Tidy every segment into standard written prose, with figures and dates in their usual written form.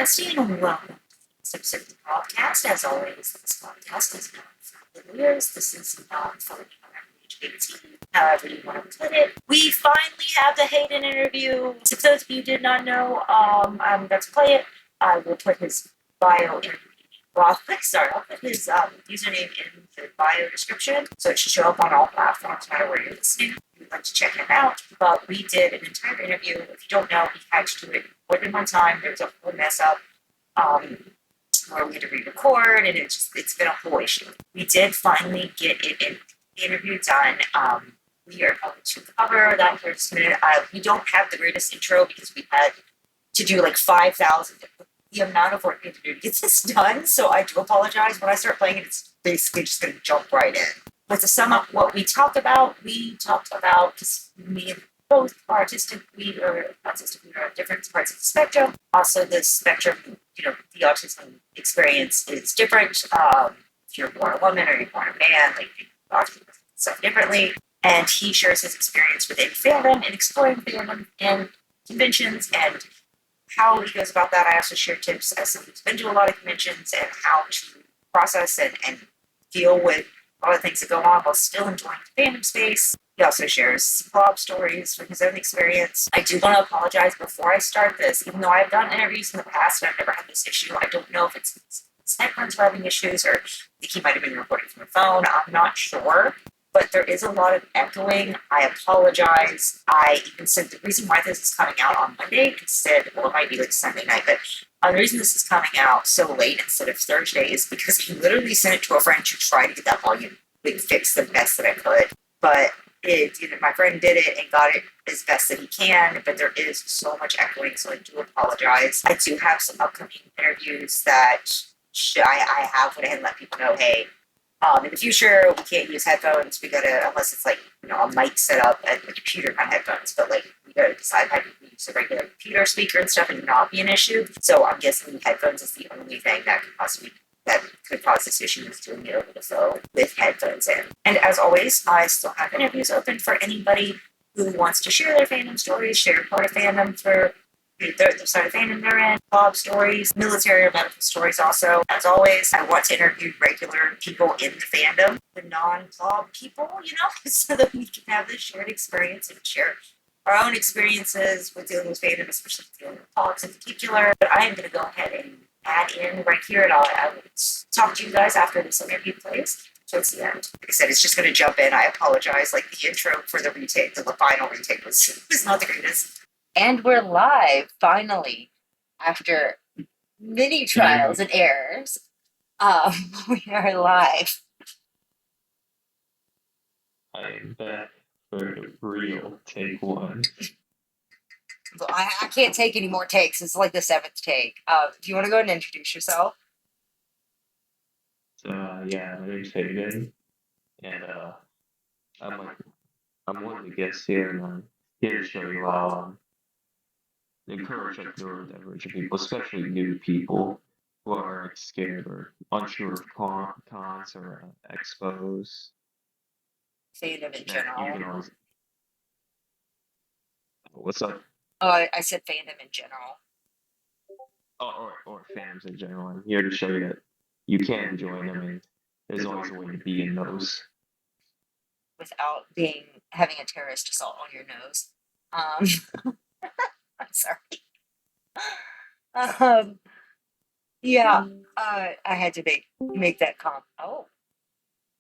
Bestie, and welcome to this episode of the podcast. As always, this podcast is not for the years. This is not for anyone under age 18, however you want to put it. We finally have the Hayden interview. To those of you who did not know, I'm about to play it. I will put his bio in. Well, I'll put his username in the bio description, so it should show up on all platforms, no matter where you're listening. If you'd like to check him out, but we did an entire interview. If you don't know, we had to do it more than one time. There was a whole mess up where we had to re-record, and it's been a whole issue. We did finally get it in the interview done. We are going to cover that here in just a minute. We don't have the greatest intro because we had to do like 5,000. The amount of work we have to do to get this done, so I do apologize. When I start playing it, it's basically just going to jump right in. But to sum up what we talked about, because me and both are autistic, we are at different parts of the spectrum. Also, the spectrum, the autism experience is different. If you're born a woman or you're born a man, like autism stuff differently. And he shares his experience within fandom and exploring fandom and conventions and how he goes about that. I also share tips as someone who's been to a lot of conventions and how to process and deal with all the things that go on while still enjoying the fandom space. He also shares plob stories from his own experience. I do want to apologize before I start this. Even though I've done interviews in the past and I've never had this issue, I don't know if it's his headphones are having issues or I think he might have been recording from a phone. I'm not sure. But there is a lot of echoing. I apologize. I even said the reason why this is coming out on Monday instead, well, it might be like Sunday night, but the reason this is coming out so late instead of Thursday is because he literally sent it to a friend to try to get that volume fixed the best that I could. But my friend did it and got it as best that he can, but there is so much echoing, so I do apologize. I do have some upcoming interviews that I have went ahead and let people know, hey, in the future, we can't use headphones. We gotta, unless it's like, a mic set up and the computer kind of headphones, but like, we gotta decide how to use a regular computer speaker and stuff and not be an issue. So I'm guessing headphones is the only thing that could cause this issue is doing it over the phone with headphones in. And as always, I still have interviews open for anybody who wants to share their fandom stories, share part of fandom for the side of fandom they're in, plob stories, military or medical stories also. As always, I want to interview regular people in the fandom, the non-plob people, so that we can have this shared experience and share our own experiences with dealing with fandom, especially dealing with plobs in particular. But I am going to go ahead and add in right here, and I will talk to you guys after this interview plays. Towards the end. Like I said, it's just going to jump in. I apologize. Like the intro for the retake, the final retake was not the greatest. And we're live, finally, after many trials and errors. We are live. I am back for the real take one. I can't take any more takes. It's like the 7th take. Do you want to go ahead and introduce yourself? Yeah, my name's Hayden, and I'm one of the guests here, and I'm here to show you how encourage neurodivergent people, especially new people who are scared or unsure of cons or expos. Fandom in general. What's up? Oh, I said fandom in general. Or fans in general. I'm here to show you that you can join them, and there's always a way to be in those. Without having a terrorist assault on your nose. I'm sorry. Yeah, I had to make that comment. Oh.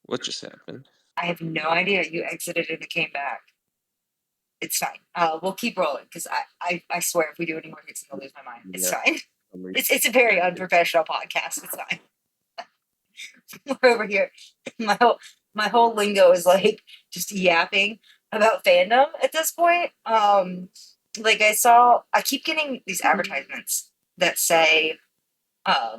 What just happened? I have no idea. You exited and it came back. It's fine. We'll keep rolling because I swear if we do any more hits, I'll lose my mind. It's fine. It's a very unprofessional podcast. It's fine. We're over here. My whole lingo is like just yapping about fandom at this point. Like I keep getting these advertisements that say, I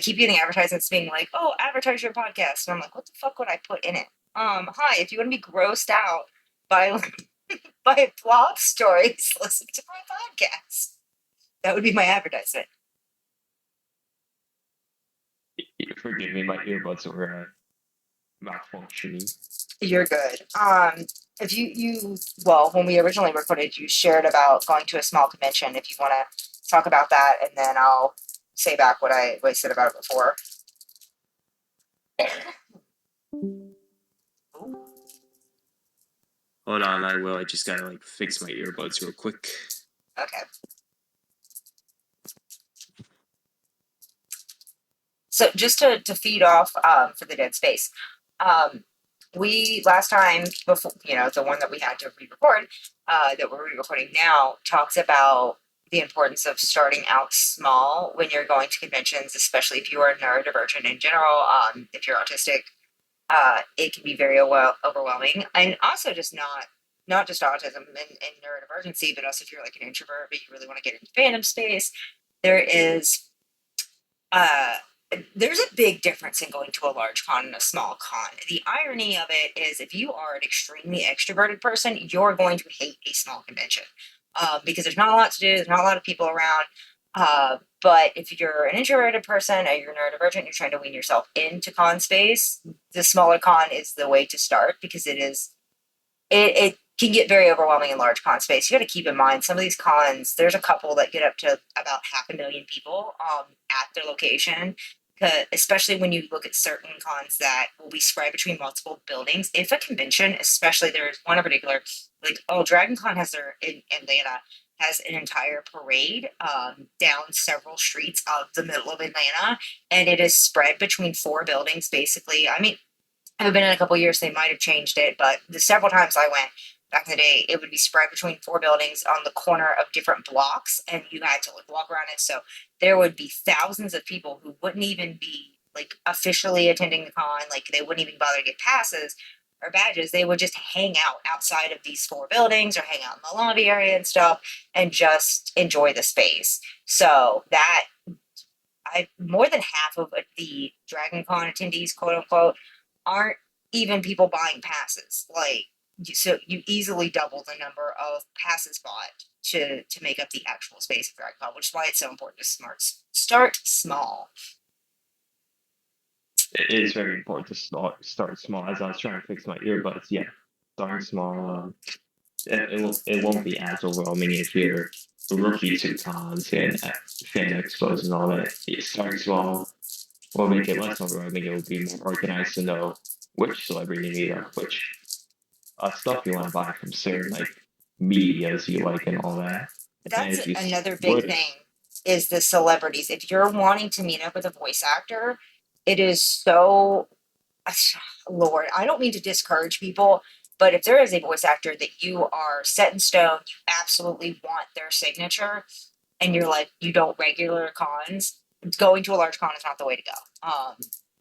keep getting advertisements being like, oh, advertise your podcast. And I'm like, what the fuck would I put in it? Hi, if you want to be grossed out by plob stories, listen to my podcast. That would be my advertisement. Forgive me, my earbuds were malfunctioning. You're good. If you when we originally recorded, you shared about going to a small convention. If you want to talk about that, and then I'll say back what I said about it before. Hold on, I will. I just gotta like fix my earbuds real quick. Okay. So just to feed off for the dead space, we last time before, the one that we had to re-record, that we're re-recording now, talks about the importance of starting out small when you're going to conventions, especially if you are neurodivergent in general. If you're autistic, it can be very overwhelming, and also just not just autism and neurodivergency, but also if you're like an introvert but you really want to get into fandom space, there is uh there's a big difference in going to a large con and a small con. The irony of it is, if you are an extremely extroverted person, you're going to hate a small convention because there's not a lot to do, there's not a lot of people around. But if you're an introverted person and you're neurodivergent, you're trying to wean yourself into con space, the smaller con is the way to start, because it can get very overwhelming in large con space. You got to keep in mind, some of these cons, there's a couple that get up to about 500,000 people at their location. Especially when you look at certain cons that will be spread between multiple buildings. If a convention, especially there's one in particular, like Dragon Con has their in Atlanta has an entire parade down several streets of the middle of Atlanta, and it is spread between 4 buildings basically. I mean, I haven't been in a couple of years, they might have changed it, but the several times I went back in the day, it would be spread between 4 buildings on the corner of different blocks, and you had to like walk around it. So there would be thousands of people who wouldn't even be like officially attending the con, like they wouldn't even bother to get passes or badges. They would just hang out outside of these 4 buildings or hang out in the lobby area and stuff and just enjoy the space. So that more than half of the Dragon Con attendees, quote unquote, aren't even people buying passes. Like, so you easily double the number of passes bought to make up the actual space of Dragon Con, which is why it's so important to start small. It is very important to start small. As I was trying to fix my earbuds, yeah, starting small. It won't be as overwhelming if you're a rookie to cons and fan expos and all that. You start small will make it less overwhelming. It will be more organized to know which celebrity you meet up, which stuff you want to buy from certain like medias you like and all that. And That's if you another big split it, thing, is the celebrities. If you're wanting to meet up with a voice actor, it is so, Lord, I don't mean to discourage people, but if there is a voice actor that you are set in stone, you absolutely want their signature, and you're like, you don't regular cons, going to a large con is not the way to go.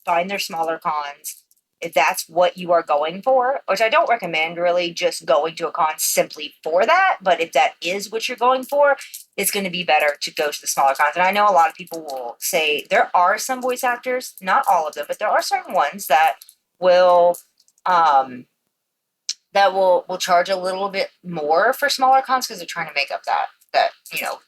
Find their smaller cons. If that's what you are going for, which I don't recommend really just going to a con simply for that, but if that is what you're going for, it's going to be better to go to the smaller cons. And I know a lot of people will say there are some voice actors, not all of them, but there are certain ones that will um, will charge a little bit more for smaller cons because they're trying to make up that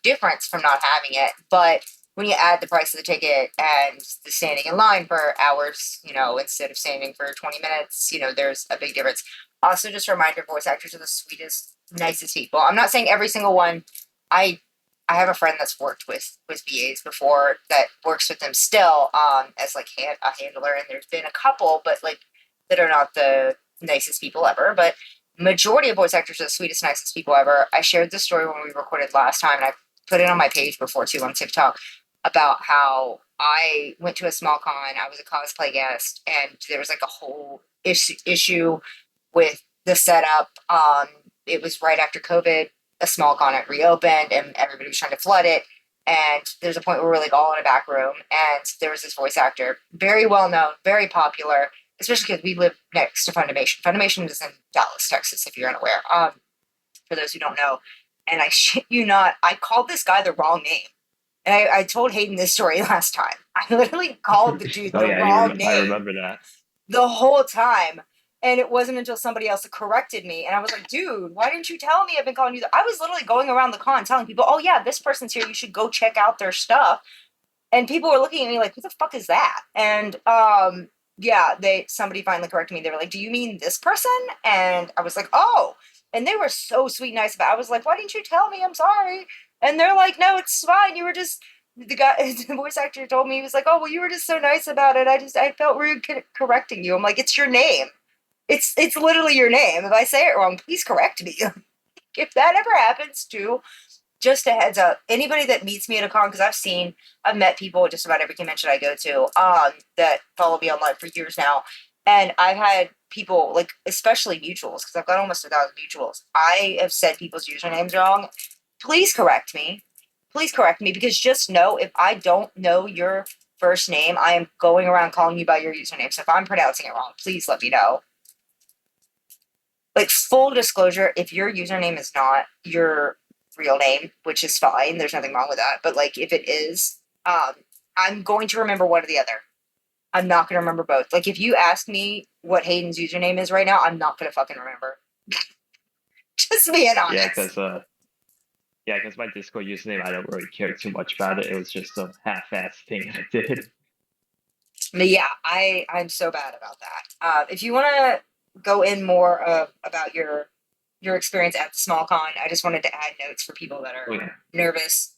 difference from not having it. But when you add the price of the ticket and the standing in line for hours, instead of standing for 20 minutes, there's a big difference. Also, just a reminder, voice actors are the sweetest, nicest people. I'm not saying every single one. I have a friend that's worked with VAs before that works with them still as like a handler, and there's been a couple, but like that are not the nicest people ever. But majority of voice actors are the sweetest, nicest people ever. I shared this story when we recorded last time, and I put it on my page before too on TikTok about how I went to a small con. I was a cosplay guest, and there was like a whole issue with the setup. It was right after COVID. A small con had reopened, and everybody was trying to flood it. And there's a point where we're like all in a back room, and there was this voice actor, very well known, very popular, especially because we live next to Funimation. Funimation is in Dallas, Texas, if you're unaware. For those who don't know. And I shit you not, I called this guy the wrong name. And I told Hayden this story last time. I literally called the dude oh the yeah, wrong I name remember that. the whole time. And it wasn't until somebody else corrected me. And I was like, dude, why didn't you tell me I've been calling you? I was literally going around the con telling people, oh yeah, this person's here. You should go check out their stuff. And people were looking at me like, who the fuck is that? And yeah, somebody finally corrected me. They were like, do you mean this person? And I was like, oh. And they were so sweet and nice about it. I was like, why didn't you tell me? I'm sorry. And they're like, no, it's fine. You were just the guy, the voice actor told me, he was like, oh, well, you were just so nice about it. I felt rude correcting you. I'm like, it's your name. It's literally your name. If I say it wrong, please correct me. If that ever happens too, just a heads up. Anybody that meets me at a con, because I've met people at just about every convention I go to, that follow me online for years now, and I've had people like, especially mutuals, because I've got almost 1,000 mutuals. I have said people's usernames wrong. Please correct me. Please correct me, because just know if I don't know your first name, I am going around calling you by your username. So if I'm pronouncing it wrong, please let me know. Like, full disclosure, if your username is not your real name, which is fine, there's nothing wrong with that. But like, if it is, I'm going to remember one or the other. I'm not going to remember both. Like, if you ask me what Hayden's username is right now, I'm not going to fucking remember. Just being Yeah, honest. because my Discord username, I don't really care too much about it. It was just some half-assed thing I did. But yeah, I'm so bad about that. If you want to go in more about your experience at the small con, I just wanted to add notes for people that Oh are yeah. nervous.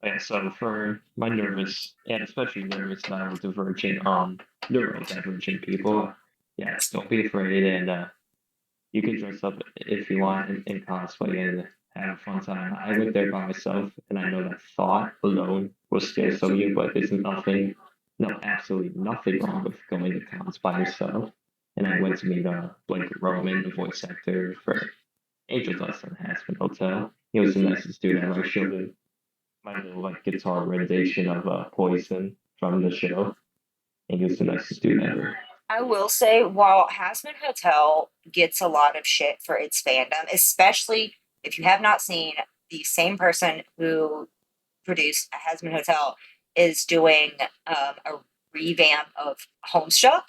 Yeah, so for my nervous and especially nervous neurodivergent people, yeah, don't be afraid, and you can dress up if you want in cosplay and have a fun time. I went there by myself, and I know that thought alone will scare some of you, but there's nothing, no, absolutely nothing wrong with going to cons by yourself. And I went to meet Blake Roman, the voice actor for Angel Dust on Aspen Hotel. He was the nicest dude ever. I showed him my little like guitar rendition of Poison from the show, and he was the nicest dude ever. I will say, while Hazbin Hotel gets a lot of shit for its fandom, especially if you have not seen, the same person who produced Hazbin Hotel is doing a revamp of Homestuck.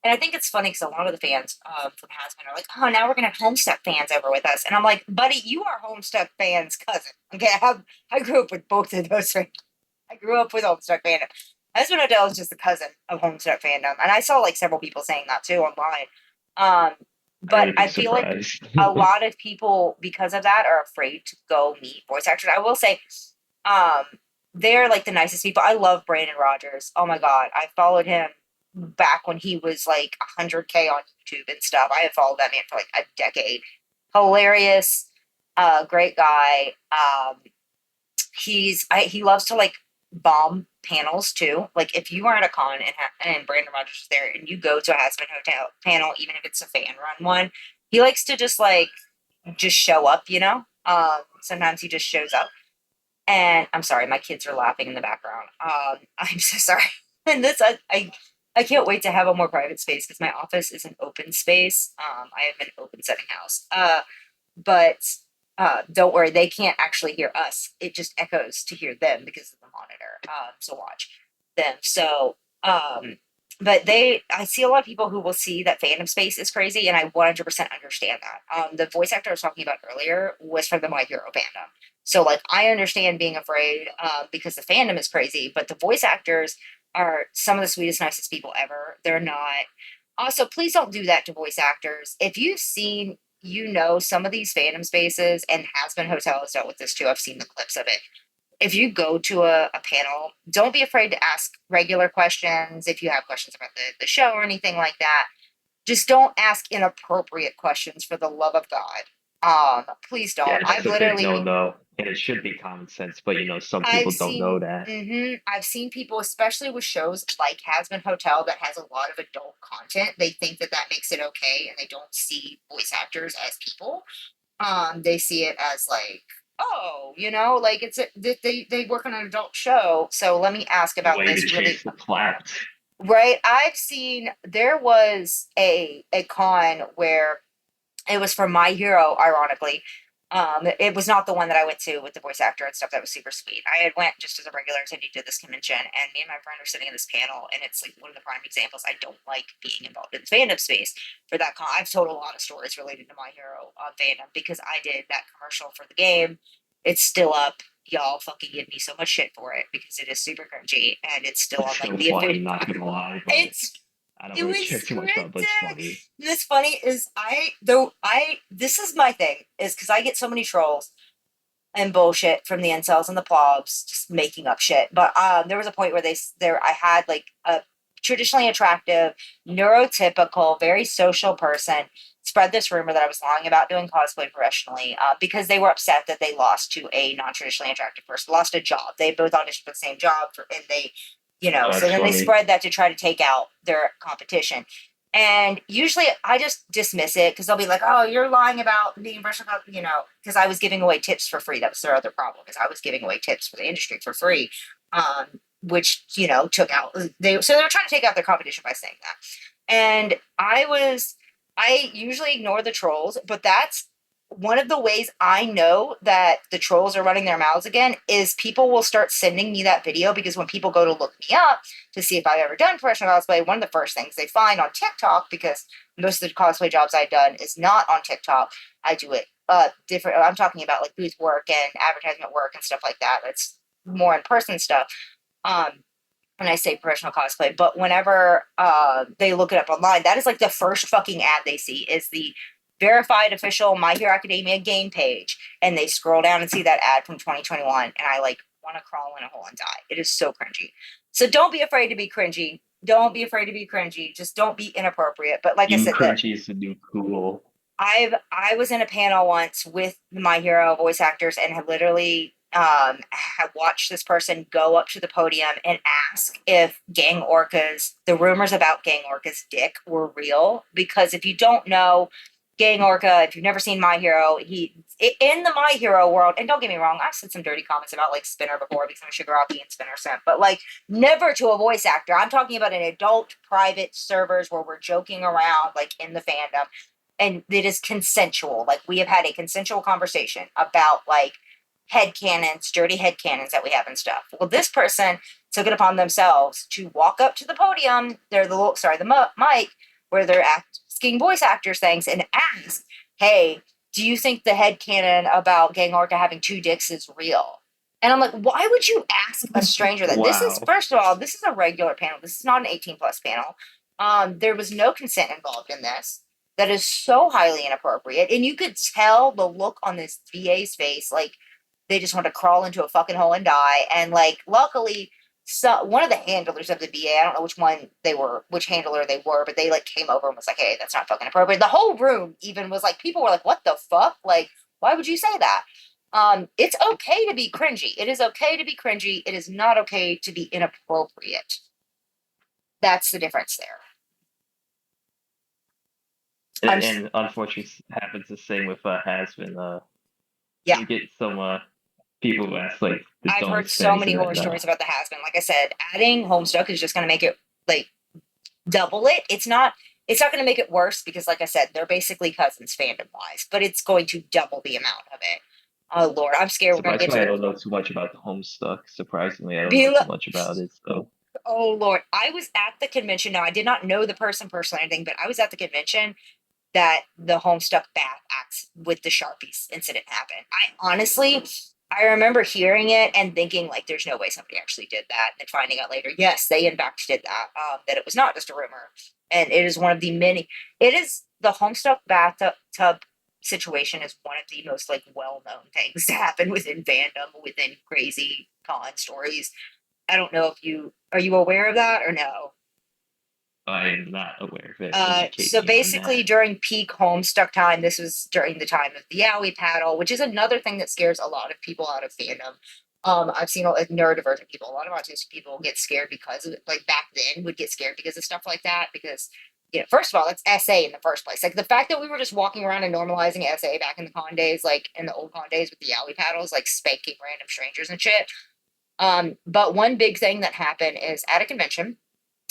And I think it's funny because a lot of the fans from Hazbin are like, oh, now we're going to have Homestuck fans over with us. And I'm like, buddy, you are Homestuck fans' cousin. Okay, I grew up with both of those fans. I grew up with Homestuck fandom. Hazbin Hotel is just a cousin of Homestuck fandom. And I saw like several people saying that too online. Um, I but wouldn't be I feel like surprised. a lot of people, because of that, are afraid to go meet voice actors. I will say, um, they're like the nicest people. I love Brandon Rogers. Oh my god, I followed him back when he was like 100K on YouTube and stuff. I have followed that man for like a decade. Hilarious, great guy. He loves to like bomb panels too. Like, if you are at a con and Brandon Rogers is there and you go to a Hazbin Hotel panel, even if it's a fan run one, he likes to just show up. Sometimes he just shows up. And I'm sorry, my kids are laughing in the background. I'm so sorry. And I can't wait to have a more private space because my office is an open space. I have an open setting house. But don't worry, they can't actually hear us. It just echoes to hear them because of the monitor. So watch them. So, but I see a lot of people who will see that fandom space is crazy, and I 100% understand that. The voice actor I was talking about earlier was from the My Hero fandom. So, like, I understand being afraid because the fandom is crazy, but the voice actors are some of the sweetest, nicest people ever. They're not. Also, please don't do that to voice actors. If you've seen, some of these fandom spaces, and Hazbin Hotel has dealt with this too. I've seen the clips of it. If you go to a panel, don't be afraid to ask regular questions if you have questions about the show or anything like that. Just don't ask inappropriate questions for the love of God. Please don't. Yeah, that's a big no-no, and it should be common sense, but some people don't know that. I've seen people, especially with shows like Hazbin Hotel that has a lot of adult content, they think that makes it okay, and they don't see voice actors as people. They see it as like, oh, like they work on an adult show, so let me ask A about way to this really. chase the clout. Right. There was a con where it was for My Hero, ironically. It was not the one that I went to with the voice actor and stuff. That was super sweet. I had went just as a regular attendee to this convention, and me and my friend are sitting in this panel, and it's like one of the prime examples. I don't like being involved in the fandom space for that con. I've told a lot of stories related to My Hero fandom because I did that commercial for the game. It's still up. Y'all fucking give me so much shit for it because it is super cringy, and it's still It's on like still the funny, official. not gonna lie, but It's I don't it really was care too much about it, but it's scripted. funny. This funny is this is my thing, is because I get so many trolls. and bullshit from the incels and the plobs, just making up shit. But there was a point where I had like a traditionally attractive, neurotypical, very social person spread this rumor that I was lying about doing cosplay professionally because they were upset that they lost to a non-traditionally attractive person, lost a job. They both auditioned for the same job, and they, Oh, so that's then they funny. spread that to try to take out their competition. And usually I just dismiss it because they'll be like, oh, you're lying about being versatile, because I was giving away tips for free. That was their other problem, is I was giving away tips for the industry for free, which, took out, so they're trying to take out their competition by saying that. And I usually ignore the trolls, but that's one of the ways I know that the trolls are running their mouths again is people will start sending me that video because when people go to look me up to see if I've ever done professional cosplay, one of the first things they find on TikTok, because most of the cosplay jobs I've done is not on TikTok. I do it different. I'm talking about like booth work and advertisement work and stuff like that. That's more in person stuff. Um, when I say professional cosplay, but whenever they look it up online, that is like the first fucking ad they see is the verified official My Hero Academia game page, and they scroll down and see that ad from 2021, and I like want to crawl in a hole and die. It is so cringy. So don't be afraid to be cringy. Don't be afraid to be cringy. Just don't be inappropriate. But like I Being said, that cringy is the new cool. I was in a panel once with My Hero voice actors and had literally have watched this person go up to the podium and ask if the rumors about Gang Orca's dick were real. Because if you don't know Gang Orca, if you've never seen My Hero, in the My Hero world, and don't get me wrong, I've said some dirty comments about like Spinner before because I'm a Shigaraki and Spinner simp, but like never to a voice actor. I'm talking about an adult private servers where we're joking around like in the fandom, and it is consensual. Like we have had a consensual conversation about like head canons, dirty head canons that we have and stuff. Well, this person took it upon themselves to walk up to the podium, the mic, where they're asking voice actors things and ask, "Hey, do you think the head canon about Gang Orca having two dicks is real?" And I'm like, why would you ask a stranger that? This is, Wow. first of all, this is a regular panel. This is not an 18 plus panel. There was no consent involved in this. That is so highly inappropriate. And you could tell the look on this VA's face, like they just want to crawl into a fucking hole and die. And like, luckily, one of the handlers of the VA, I don't know which handler they were, but they like came over and was like, "Hey, that's not fucking appropriate." The whole room even was like, people were like, "What the fuck? Like, why would you say that?" It's okay to be cringy. It is okay to be cringy. It is not okay to be inappropriate. That's the difference there. I'm And unfortunately, happens the same with has been. Yeah. You get some people who ask like the I've heard dumbest so things, many and horror then stories about the has-been. Like I said, adding Homestuck is just going to make it like double it. It's not going to make it worse because, like I said, they're basically cousins fandom wise, but it's going to double the amount of it. Oh Lord, I'm scared we're going to get to surprisingly, I the don't know too much about the Homestuck. Surprisingly, I don't know be. too much about it. So Oh Lord, I was at the convention. Now I did not know the person personally or anything, but I was at the convention that the Homestuck bath acts with the Sharpies incident happened. I remember hearing it and thinking like, there's no way somebody actually did that. And then finding out later, yes, they in fact did that. That it was not just a rumor, and it is one of the many. It is the Homestuck bathtub situation is one of the most like well-known things to happen within fandom, within crazy con stories. I don't know if you aware of that or no? I am not aware of it. Educate So me on basically, that. during peak Homestuck time, this was during the time of the Yowie paddle, which is another thing that scares a lot of people out of fandom. I've seen like neurodivergent people, a lot of autistic people get scared because of it. Like back then, would get scared because of stuff like that. Because first of all, that's SA in the first place. Like the fact that we were just walking around and normalizing SA back in the con days, like in the old con days with the Yowie paddles, like spanking random strangers and shit. But one big thing that happened is at a convention.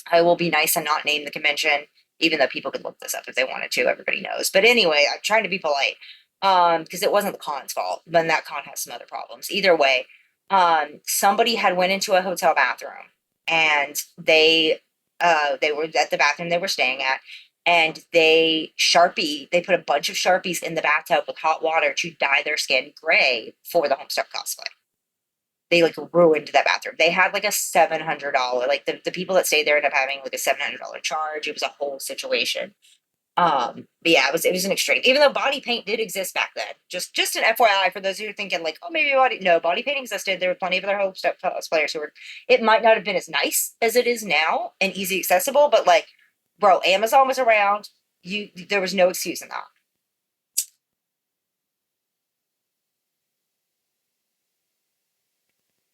I will be nice and not name the convention, even though people could look this up if they wanted to. Everybody knows. But anyway, I'm trying to be polite because it wasn't the con's fault. Then that con has some other problems. Either way, somebody had went into a hotel bathroom and they were at the bathroom they were staying at, and they put a bunch of Sharpies in the bathtub with hot water to dye their skin gray for the Homestuck cosplay. They like ruined that bathroom. They had like a $700, like the people that stayed there ended up having like a $700 charge. It was a whole situation. But yeah, it was an extreme. Even though body paint did exist back then, just an FYI for those who are thinking like, oh, maybe body paint existed. There were plenty of other cosplayers who were. It might not have been as nice as it is now and easy accessible, but like, bro, Amazon was around. There was no excuse in that.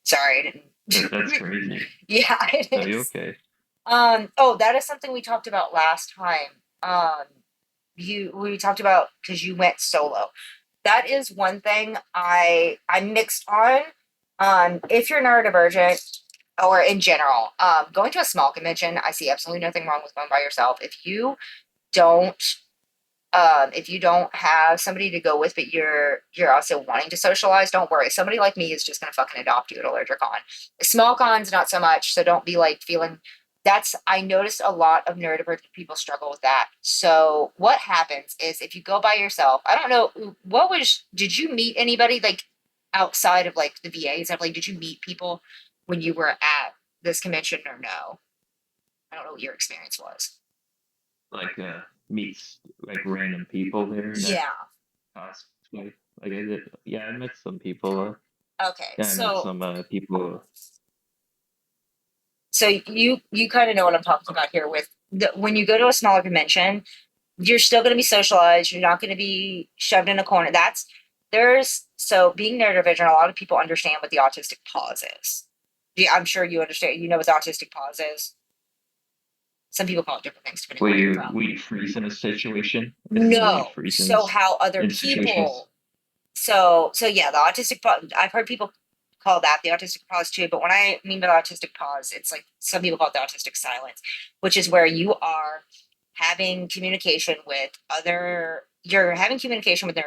Sorry, I That's didn't. crazy. Yeah, it Are you is. okay? Oh, that is something we talked about last time. We talked about because you went solo. That is one thing I'm mixed on. If you're neurodivergent or in general, going to a small convention, I see absolutely nothing wrong with going by yourself. Don't if you don't have somebody to go with, but you're also wanting to socialize, don't worry. Somebody like me is just gonna fucking adopt you at a larger con. Small cons, not so much. So don't be like feeling that's I noticed a lot of neurodivergent people struggle with that. So what happens is if you go by yourself, I don't know did you meet anybody like outside of like the VAs? Like did you meet people when you were at this convention or no? I don't know what your experience was. Like meets like random people there that Yeah. cosplay. Like I did, yeah, I met some people. Okay. Yeah, I met some people. So you kind of know what I'm talking about here with when you go to a smaller convention, you're still going to be socialized. You're not going to be shoved in a corner. Being neurodivergent, a lot of people understand what the autistic pause is. Yeah, I'm sure you understand. You know what the autistic pause is. Some people call it different things depending on Will where you're you from. weed freeze in a situation? Is it weed No. freeze So how other in situations? people so yeah, the autistic pause, I've heard people call that the autistic pause too, but when I mean by the autistic pause, it's like some people call it the autistic silence, which is where having communication with you're having communication with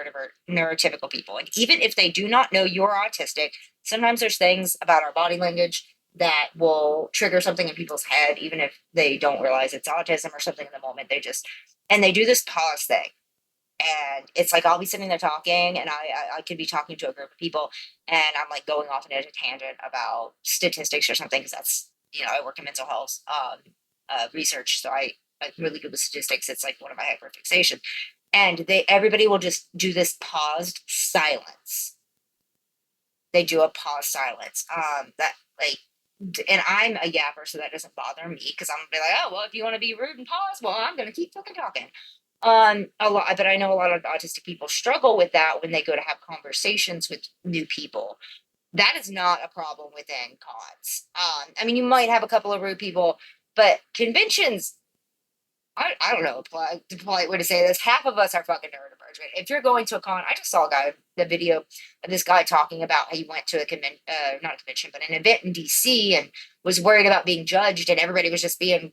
neurotypical people. And even if they do not know you're autistic, sometimes there's things about our body language that will trigger something in people's head, even if they don't realize it's autism or something in the moment. And they do this pause thing and it's like I'll be sitting there talking, and I could be talking to a group of people, and I'm like going off into a tangent about statistics or something because that's I work in mental health research, so I'm really good with statistics. It's like one of my hyperfixations, and everybody will just do this paused silence. They do a pause silence. That like. And I'm a yapper, so that doesn't bother me because I'm gonna be like, oh well, if you want to be rude and pause, well, I'm gonna keep fucking talking a lot, but I know a lot of autistic people struggle with that when they go to have conversations with new people. That is not a problem within cons. I mean, you might have a couple of rude people, but conventions, I don't know the polite way to say this. Half of us are fucking neurodivergent. If you're going to a con, I just saw the video of this guy talking about how he went to not a convention, but an event in DC and was worried about being judged, and everybody was just being,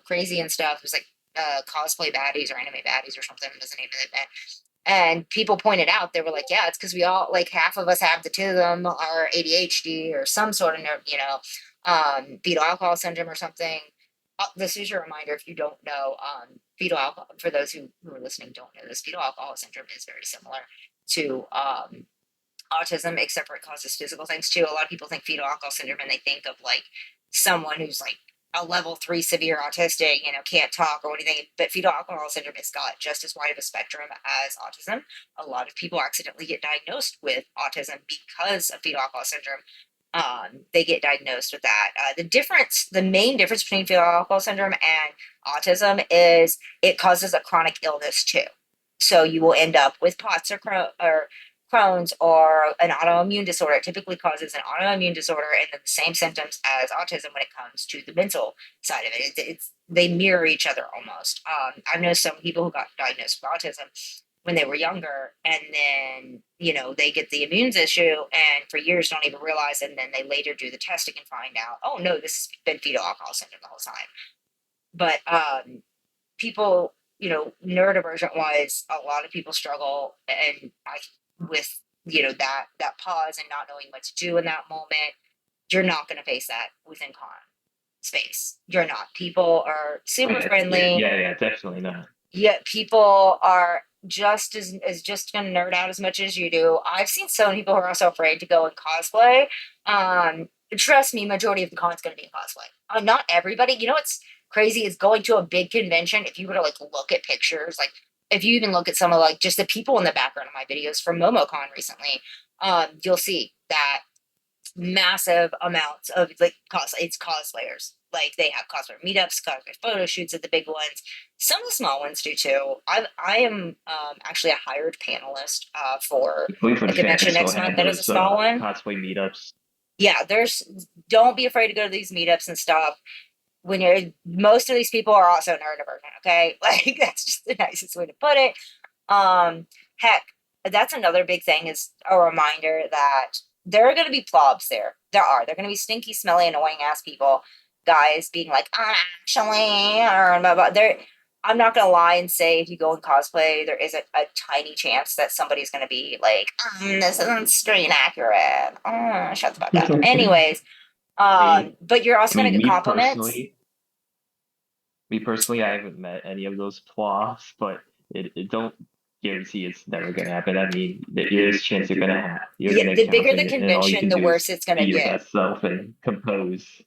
crazy and stuff. It was like cosplay baddies or anime baddies or something was the name of the event. And people pointed out, they were like, yeah, it's because we all, like, half of us have autism or ADHD or some sort of, fetal alcohol syndrome or something. This is your reminder if you don't know, fetal alcohol, for those who are listening, don't know this, fetal alcohol syndrome is very similar to autism, except for it causes physical things too. A lot of people think fetal alcohol syndrome and they think of like someone who's like a level 3 severe autistic, can't talk or anything. But fetal alcohol syndrome has got just as wide of a spectrum as autism. A lot of people accidentally get diagnosed with autism because of fetal alcohol syndrome. They get diagnosed with that. The main difference between fetal alcohol syndrome and autism is it causes a chronic illness too. So you will end up with POTS or Crohn's or an autoimmune disorder. It typically causes an autoimmune disorder and then the same symptoms as autism when it comes to the mental side of it. They mirror each other almost. I've known some people who got diagnosed with autism when they were younger, and then they get the immune issue, and for years don't even realize, and then they later do the testing and find out, oh no, this has been fetal alcohol syndrome the whole time. But people, neurodivergent wise, a lot of people struggle and with that pause and not knowing what to do in that moment. You're not going to face that within con space. You're not. People are Oh, super yeah, yeah, friendly. yeah, yeah, definitely not. Yet people are just as just gonna nerd out as much as you do. I've seen so many people who are also afraid to go and cosplay. Trust me, majority of the con's gonna be in cosplay. Not everybody. crazy is going to a big convention. If you were to like look at pictures, like if you even look at some of like just the people in the background of my videos from MomoCon recently, you'll see that massive amounts of like it's cosplayers. Like they have cosplayer meetups, cosplayer photo shoots at the big ones. Some of the small ones do too. I am actually a hired panelist for I believe when a convention fans will next month have that is a those small one. cosplay meetups. Yeah, there's don't be afraid to go to these meetups and stuff. When you're most of these people are also neurodivergent, okay? Like that's just the nicest way to put it. Heck, that's another big thing is a reminder that there are going to be plobs there. They're going to be stinky, smelly, annoying ass people. Guys being like, actually, or blah, blah. I'm not going to lie and say if you go in cosplay, there is a tiny chance that somebody's going to be like, this isn't screen accurate. Shut the fuck up. Anyways, I but you're also going mean, to get compliments. me personally, I haven't met any of those flaws, but it don't guarantee it's never gonna happen. I mean, there is a chance you're Yeah, gonna the bigger encounter the it, and all you convention, can the do worse is it's going be to your get. best self and compose.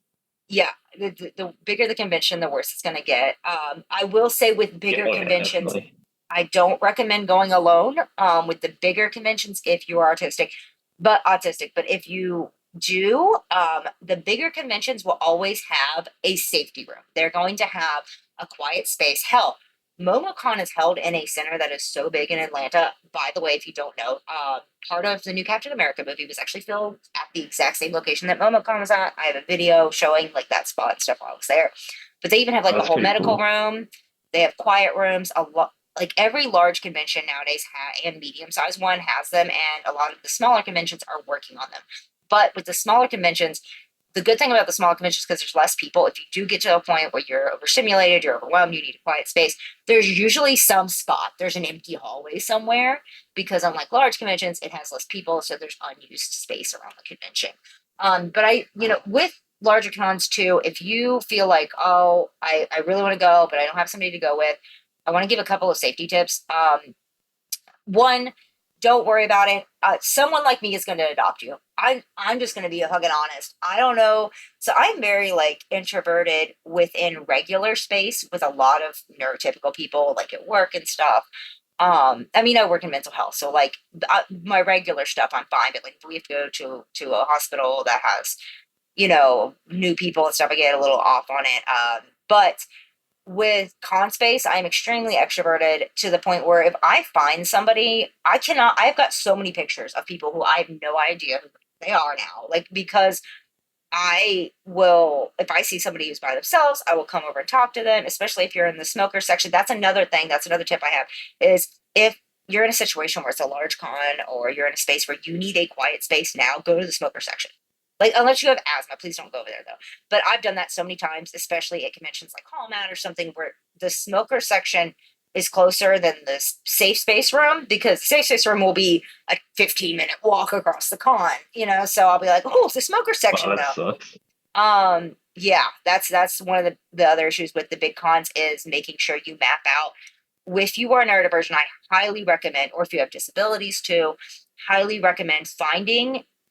Yeah, the bigger the convention, the worse it's going to get. I will say with Yeah, bigger oh yeah, conventions, definitely. I don't recommend going alone. With the bigger conventions, if you are autistic, but if you do, the bigger conventions will always have a safety room. They're going to have a quiet space. Hell, MomoCon is held in a center that is so big in Atlanta. By the way, if you don't know, part of the new Captain America movie was actually filmed at the exact same location that MomoCon was at. I have a video showing like that spot and stuff while I was there. But they even have Oh, like a that's whole pretty medical cool. room. They have quiet rooms. A lot like every large convention nowadays and medium sized one has them, and a lot of the smaller conventions are working on them. But with the smaller conventions, the good thing about the smaller conventions because there's less people. If you do get to a point where you're overstimulated, you're overwhelmed, you need a quiet space, there's usually some spot. There's an empty hallway somewhere because unlike large conventions, it has less people, so there's unused space around the convention. But with larger cons too, if you feel like, oh, I really want to go, but I don't have somebody to go with, I want to give a couple of safety tips. One, don't worry about it. Someone like me is going to adopt you. I'm just going to be a fucking honest. I don't know. So I'm very like introverted within regular space with a lot of neurotypical people like at work and stuff. I mean, I work in mental health, so like my regular stuff, I'm fine. But like, if we have to go to a hospital that has new people and stuff, I get a little off on it. But with con space, I'm extremely extroverted to the point where if I find somebody, I've got so many pictures of people who I have no idea who they are now. Like, because I will, if I see somebody who's by themselves, I will come over and talk to them, especially if you're in the smoker section. That's another thing. That's another tip I have is if you're in a situation where it's a large con or you're in a space where you need a quiet space now, go to the smoker section. Like, unless you have asthma, please don't go over there though. But I've done that so many times, especially at conventions like Hallmat or something, where the smoker section is closer than the safe space room because the safe space room will be a 15-minute walk across the con. So I'll be like, oh, it's the smoker Wow, section that though. sucks. Yeah, that's one of the other issues with the big cons is making sure you map out. If you are a neurodivergent, I highly recommend, or if you have disabilities too, highly recommend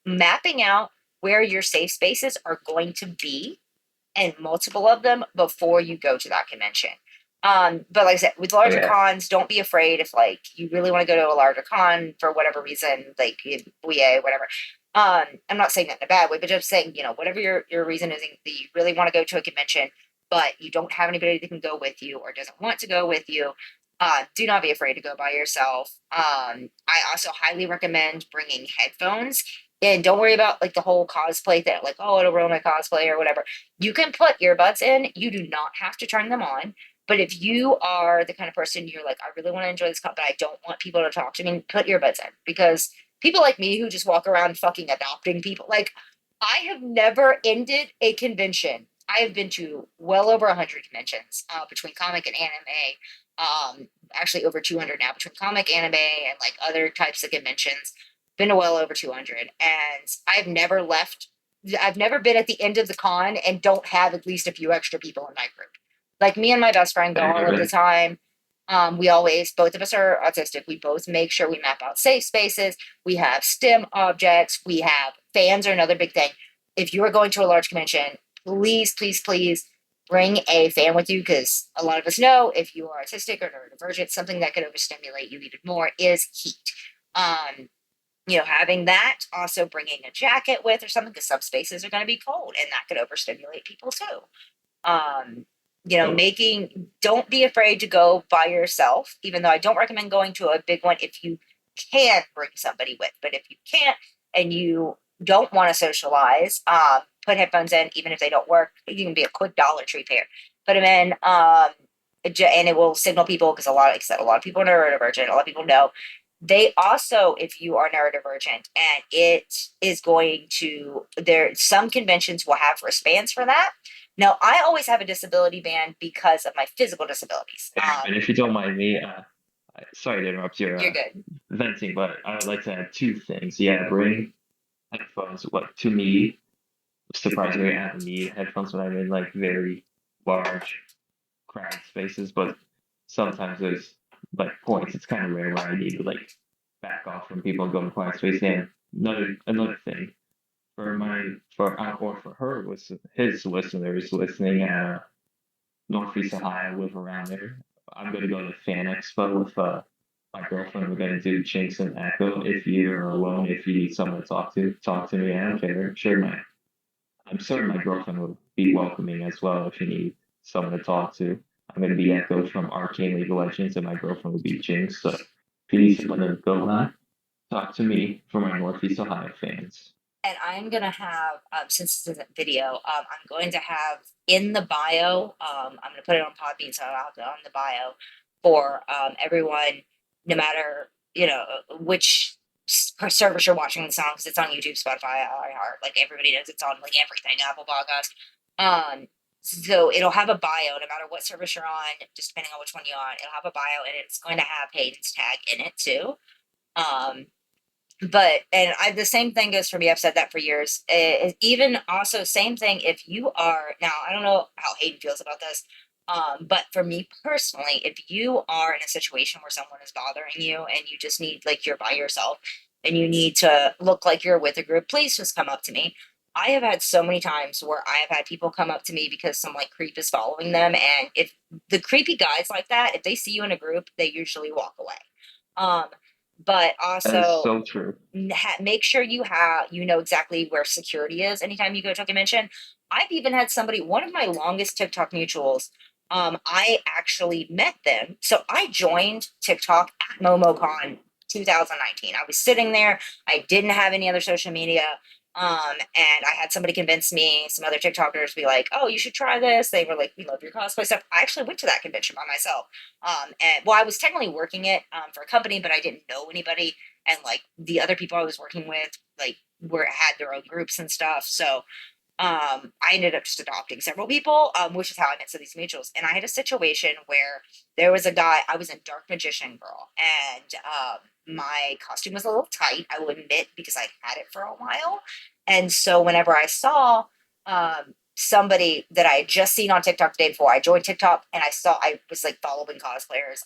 mapping out where your safe spaces are going to be and multiple of them before you go to that convention. But like I said, with Oh larger yeah. cons, don't be afraid if like you really want to go to a larger con for whatever reason, like WEA, whatever. I'm not saying that in a bad way, but just saying, whatever your reason is that you really want to go to a convention, but you don't have anybody that can go with you or doesn't want to go with you. Do not be afraid to go by yourself. I also highly recommend bringing headphones and don't worry about like the whole cosplay thing, like, oh, it'll ruin my cosplay or whatever. You can put earbuds in. You do not have to turn them on. But if you are the kind of person you're like, I really want to enjoy this, but I don't want people to talk to me, put earbuds in because people like me who just walk around fucking adopting people, like I have never ended a convention. I have been to well over 100 conventions between comic and anime. Actually over 200 now between comic, anime, and like other types of conventions. Been to well over 200, and I've never left. I've never been at the end of the con and don't have at least a few extra people in my group. Like me and my best friend go I all of the really. time. Both of us are autistic. We both make sure we map out safe spaces. We have STEM objects. We have fans are another big thing. If you are going to a large convention, please, please, please bring a fan with you, because a lot of us know if you are autistic or neurodivergent, something that could overstimulate you even more is heat. Um, having that, also bringing a jacket with or something, because some spaces are going to be cold and that could overstimulate people too. Um, Oh, don't be afraid to go by yourself, even though I don't recommend going to a big one if you can bring somebody with. But if you can't and you don't want to socialize, put headphones in, even if they don't work. You can be a quick Dollar Tree pair. Put them in, and it will signal people, because like I said, a lot of people are neurodivergent. A lot of people know. They also, if you are neurodivergent, and it is going to, some conventions will have wristbands for that. Now, I always have a disability band because of my physical disabilities. and if you don't mind me, sorry to interrupt your You're good. venting, but I would like to add two things. Yeah, bring headphones. What to me, surprisingly, I don't need headphones when I'm in like very large crowd spaces, but sometimes there's like points. It's kind of rare where I need to like back off from people and go to quiet space. And another thing for or for her was his listeners listening at Northeast Ohio, live around there. I'm gonna go to Fan Expo with my girlfriend. We're gonna do Jinx and Echo. If you're alone, if you need someone to talk to me. I don't care. I'm certain my girlfriend will be welcoming as well if you need someone to talk to. I'm gonna be Echo from Arcane League of Legends, and my girlfriend will be Jinx. So if you need someone to go talk to me for my Northeast Ohio fans. And I'm gonna have, since this isn't video, I'm going to have in the bio. I'm gonna put it on Podbean, so I'll have it on the bio for everyone, no matter which service you're watching the song, because it's on YouTube, Spotify, iHeart. Like everybody knows, it's on like everything, Apple Podcast. So it'll have a bio, no matter what service you're on, just depending on which one you're on. It'll have a bio, and it's going to have Hayden's tag in it too. Um, the same thing goes for me. I've said that for years. Even also, same thing if you are, now I don't know how Hayden feels about this, but for me personally, if you are in a situation where someone is bothering you and you just need, like, you're by yourself and you need to look like you're with a group, please just come up to me. I have had so many times where I have had people come up to me because some like creep is following them, and if the creepy guys like that, if they see you in a group, they usually walk away. Um, but That is also, so true. make sure you know exactly where security is anytime you go to a convention. I've even had somebody, one of my longest TikTok mutuals, I actually met them. So I joined TikTok at MomoCon 2019. I was sitting there, I didn't have any other social media. And I had somebody convince me, some other TikTokers, be like, "Oh, you should try this." They were like, "We love your cosplay stuff." I actually went to that convention by myself. And well, I was technically working it for a company, but I didn't know anybody, and like the other people I was working with, like, were had their own groups and stuff. So I ended up just adopting several people, which is how I met some of these mutuals. And I had a situation where there was a guy, I was a dark magician girl, and my costume was a little tight, I will admit, because I'd had it for a while. And so whenever I saw somebody that I had just seen on TikTok the day before, I joined TikTok and I was like following cosplayers.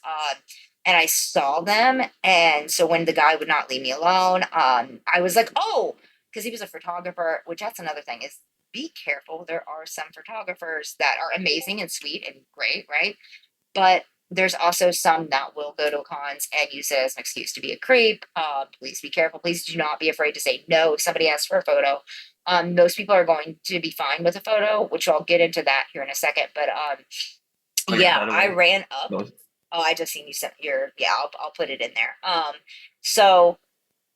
And I saw them. And so when the guy would not leave me alone, I was like, oh, because he was a photographer, which that's another thing is, be careful. There are some photographers that are amazing and sweet and great, right? But there's also some that will go to cons and use it as an excuse to be a creep. Please be careful. Please do not be afraid to say no if somebody asks for a photo. Most people are going to be fine with a photo, which I'll get into that here in a second. But Oh yeah, yeah, by the I way, ran up. those Oh, I just seen you sent your, yeah. I'll put it in there. So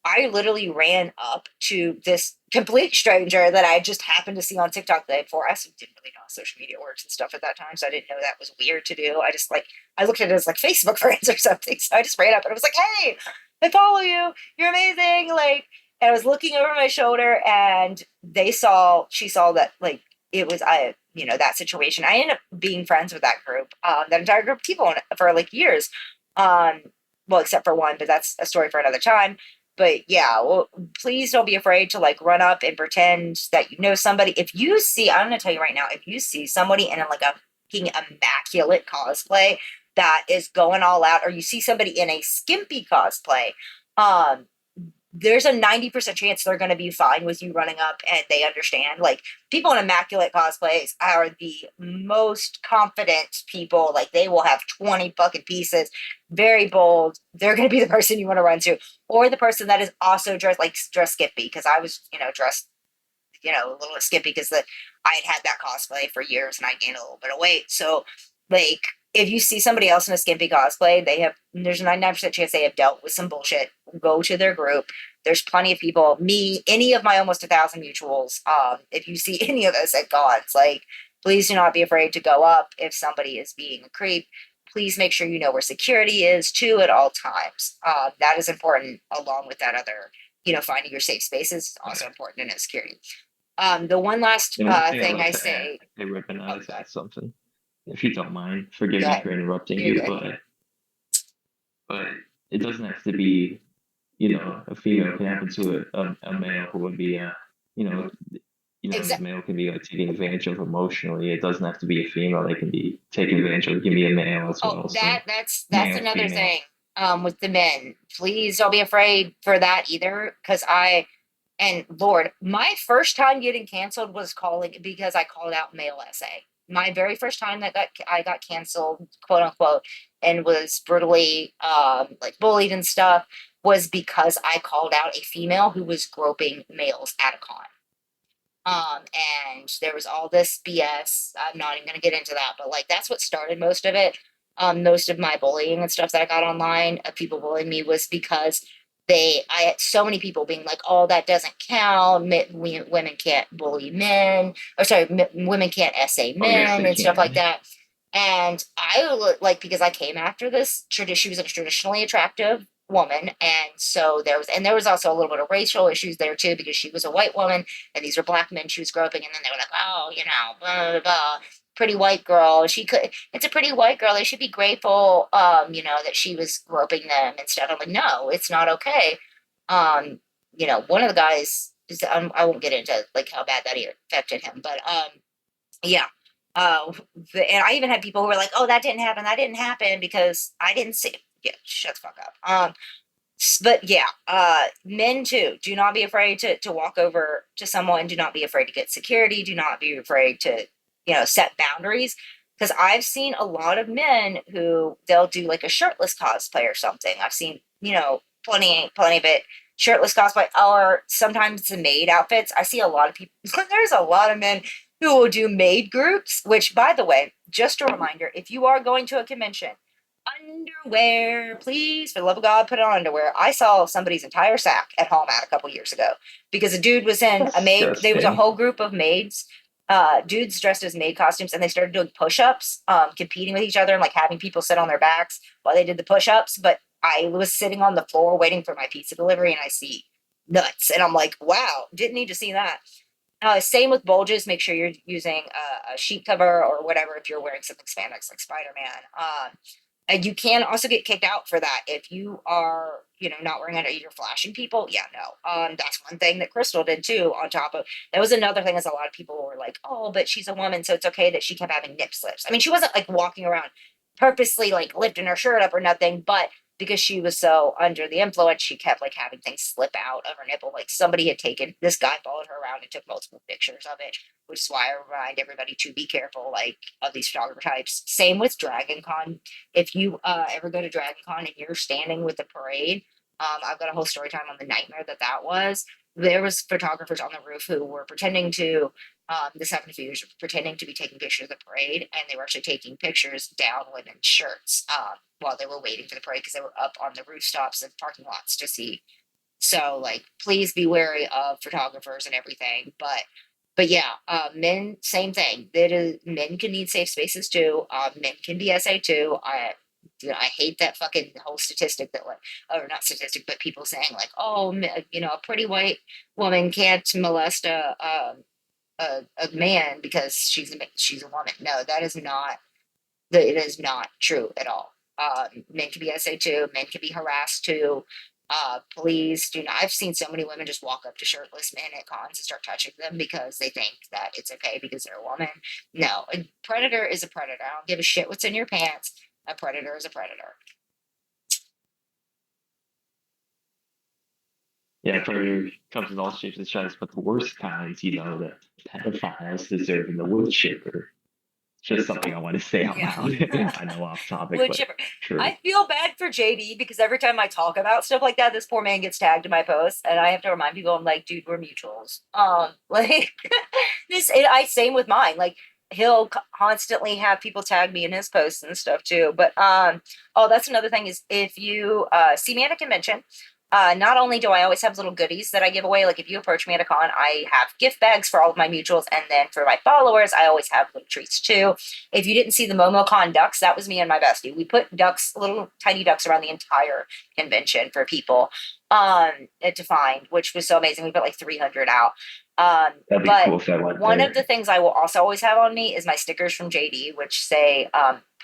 I literally ran up to this complete stranger that I just happened to see on TikTok the day before. I also didn't really know how social media works and stuff at that time, so I didn't know that was weird to do. I just like, I looked at it as like Facebook friends or something. So I just ran up and I was like, "Hey, I follow you. You're amazing." Like, and I was looking over my shoulder, and she saw that, like, it was that situation. I ended up being friends with that group, that entire group of people for like years. Um, well, except for one, but that's a story for another time. But yeah, well, please don't be afraid to like run up and pretend that you know somebody. If you see, I'm going to tell you right now, if you see somebody in like a fucking immaculate cosplay that is going all out, or you see somebody in a skimpy cosplay, um, there's a 90% chance they're going to be fine with you running up and they understand. Like, people in immaculate cosplays are the most confident people. Like, they will have 20 fucking pieces, very bold. They're going to be the person you want to run to, or the person that is also dressed skimpy. Because I was, dressed, a little skimpy because I had that cosplay for years and I gained a little bit of weight. So, like, if you see somebody else in a skimpy cosplay, there's a 99% chance they have dealt with some bullshit. Go to their group. There's plenty of people, me, any of my almost 1,000 mutuals. If you see any of us at Gods, like, please do not be afraid to go up if somebody is being a creep. Please make sure you know where security is too at all times. That is important, along with that other, finding your safe spaces is also important in security. The one last And one thing I'd thing love I to add, say. hey Rippin, Oh, I'll just God. add something. If you don't mind, forgive Go me ahead. for interrupting You're you, good. but it doesn't have to be, a female. It can happen to a male who would be the Exactly. male can be like taken advantage of emotionally. It doesn't have to be a female. They can be taken advantage of. It can be a male as Oh, well. So that's male, another female. thing. With the men, please don't be afraid for that either, because and Lord, my first time getting canceled was calling because I called out male SA. My very first time that I got canceled, quote unquote, and was brutally like bullied and stuff, was because I called out a female who was groping males at a con. And there was all this BS. I'm not even gonna get into that, but like, that's what started most of it. Most of my bullying and stuff that I got online of people bullying me was because I had so many people being like, "Oh, that doesn't count. Women can't bully men, or sorry, women can't SA Oh yes, men they and stuff like can. that." And like, because I came after this tradition, she was a traditionally attractive woman, and so there was also a little bit of racial issues there too, because she was a white woman and these are black men she was groping, and then they were like, "Oh, blah blah blah, pretty white girl. It's a pretty white girl. They should be grateful, that she was groping them and stuff." I'm like, "No, it's not okay." Um, one of the guys, I won't get into like how bad that affected him, but yeah. Uh, and I even had people who were like, "Oh, that didn't happen. That didn't happen because I didn't see." Yeah, shut the fuck up. But yeah, men too. Do not be afraid to walk over to someone. Do not be afraid to get security. Do not be afraid to, set boundaries. Because I've seen a lot of men who they'll do like a shirtless cosplay or something. I've seen, plenty of it. Shirtless cosplay, or sometimes the maid outfits. I see a lot of people. There's a lot of men who will do maid groups. Which, by the way, just a reminder: if you are going to a convention, underwear, please, for the love of God, put on underwear. I saw somebody's entire sack at Hallmat a couple years ago because a dude was in a maid. There was a Disgusting. whole group of maids, dudes dressed as maid costumes, and they started doing push-ups, competing with each other and like having people sit on their backs while they did the push-ups. But I was sitting on the floor waiting for my pizza delivery, and I see nuts, and I'm like, wow, didn't need to see that. Same with bulges. Make sure you're using a sheet cover or whatever if you're wearing something spandex like Spider-Man. And you can also get kicked out for that if you are, not wearing it. You're flashing people. Yeah, no. That's one thing that Crystal did too. On top of that was another thing, is a lot of people were like, "Oh, but she's a woman, so it's okay that she kept having nip slips." I mean, she wasn't like walking around purposely like lifting her shirt up or nothing, but because she was so under the influence, she kept like having things slip out of her nipple. Like, somebody had taken this guy, followed her around and took multiple pictures of it, which is why I remind everybody to be careful, like, of these photographer types. Same with Dragon Con. If you ever go to Dragon Con and you're standing with the parade, I've got a whole story time on the nightmare that was. There was photographers on the roof who were pretending to, this happened a few years, pretending to be taking pictures of the parade, and they were actually taking pictures down women's shirts while they were waiting for the parade, because they were up on the rooftops and parking lots to see. So, like, please be wary of photographers and everything. But yeah, men, same thing. Men can need safe spaces too. Men can be SA too. I hate that fucking whole statistic that, like, or not statistic, but people saying like, "Oh, a pretty white woman can't molest a man because she's a woman." No, it is not true at all. Men can be SA too. Men can be harassed too. Please do not. I've seen so many women just walk up to shirtless men at cons and start touching them because they think that it's okay because they're a woman. No, a predator is a predator. I don't give a shit what's in your pants. A predator is a predator. Yeah, predator comes in all shapes and sizes, but the worst kinds, the pedophiles deserving the wood chipper. Just something I want to say out Yeah. loud. I know off topic, Wood but chipper. true. I feel bad for JD because every time I talk about stuff like that, this poor man gets tagged in my posts, and I have to remind people, I'm like, dude, we're mutuals. Like I same with mine. Like he'll constantly have people tag me in his posts and stuff too. But oh, that's another thing is if you see me at a convention. Not only do I always have little goodies that I give away, like if you approach me at a con, I have gift bags for all of my mutuals, and then for my followers, I always have little treats too. If you didn't see the MomoCon ducks, that was me and my bestie. We put ducks, little tiny ducks, around the entire convention for people to find, which was so amazing. We put like 300 out. That'd be But cool if I went one of there. the things I will also always have on me is my stickers from JD, which say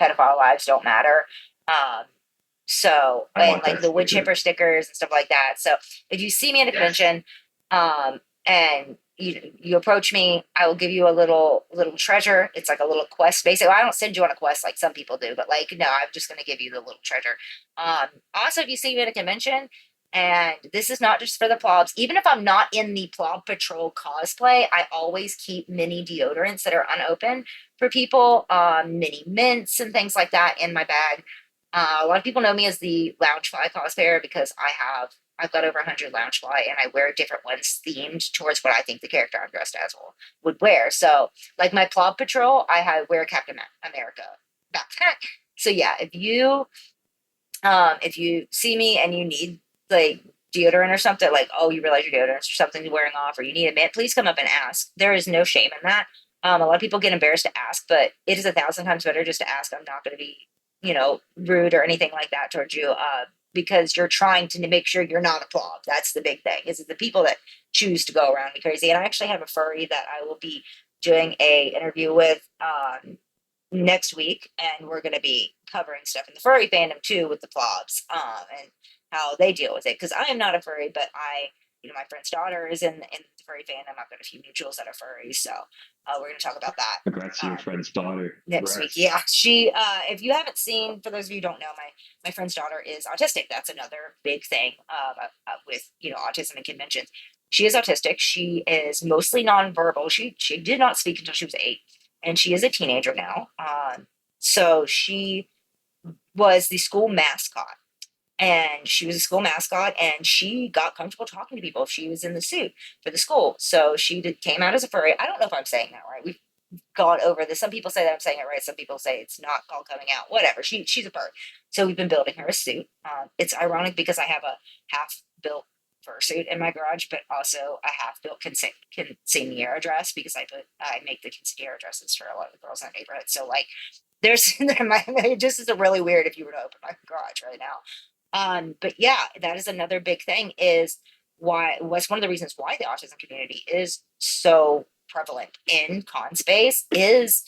pedophile lives don't matter. Um, I and want like that the wood sticker. chipper stickers and stuff like that. So if you see me at a Yes. convention, and you approach me, I will give you a little treasure. It's like a little quest. Basically, I don't send you on a quest like some people do, but like no, I'm just gonna give you the little treasure. Also, if you see me at a convention, and this is not just for the plobs, even if I'm not in the plob patrol cosplay, I always keep mini deodorants that are unopened for people, mini mints and things like that in my bag. A lot of people know me as the Loungefly cosplayer because I've got over 100 Loungefly and I wear different ones themed towards what I think the character I'm dressed as would wear. So, like my Plob Patrol, wear Captain America backpack. So yeah, if you see me and you need like deodorant or something, like oh you realize your deodorant's or something's wearing off, or you need a mint, please come up and ask. There is no shame in that. A lot of people get embarrassed to ask, but it is 1,000 times better just to ask. I'm not going to be rude or anything like that towards you, because you're trying to make sure you're not a plob. That's the big thing. Is the people that choose to go around me crazy. And I actually have a furry that I will be doing a interview with next week, and we're going to be covering stuff in the furry fandom too with the plobs, and how they deal with it. Because I am not a furry, but my friend's daughter is in the furry fandom. I've got a few mutuals that are furries, so we're going to talk about that Congrats to your friend's daughter. next week. Congrats. Yeah, she. If you haven't seen, for those of you who don't know, my friend's daughter is autistic. That's another big thing with autism and conventions. She is autistic. She is mostly nonverbal. She did not speak until she was 8, and she is a teenager now. So she was the school mascot, and she was a school mascot, and she got comfortable talking to people if she was in the suit for the school. So she came out as a furry. I don't know if I'm saying that right. We've gone over this. Some people say that I'm saying it right. Some people say it's not called coming out. Whatever. She's a bird. So we've been building her a suit. It's ironic because I have a half built fursuit in my garage, but also a half built quinceanera dress because I make the quinceanera dresses for a lot of the girls in the neighborhood. So like there's it just is a really weird if you were to open my garage right now. But yeah, that is another big thing is why was one of the reasons why the autism community is so prevalent in con space is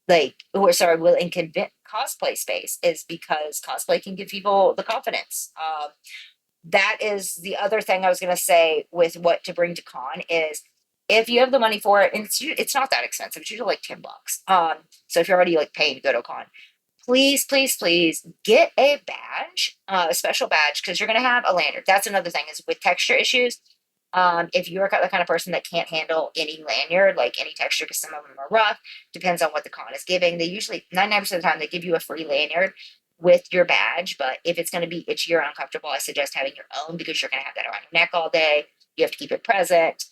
like or sorry will in cosplay space is because cosplay can give people the confidence. That is the other thing I was going to say with what to bring to con is if you have the money for it, and it's not that expensive, it's usually like $10. So if you're already like paying to go to a con, please, please, please get a badge, a special badge, because you're going to have a lanyard. That's another thing is with texture issues. If you're the kind of person that can't handle any lanyard, like any texture, because some of them are rough, depends on what the con is giving. They usually 99% of the time they give you a free lanyard with your badge, but if it's going to be itchy or uncomfortable, I suggest having your own because you're going to have that around your neck all day. You have to keep it present.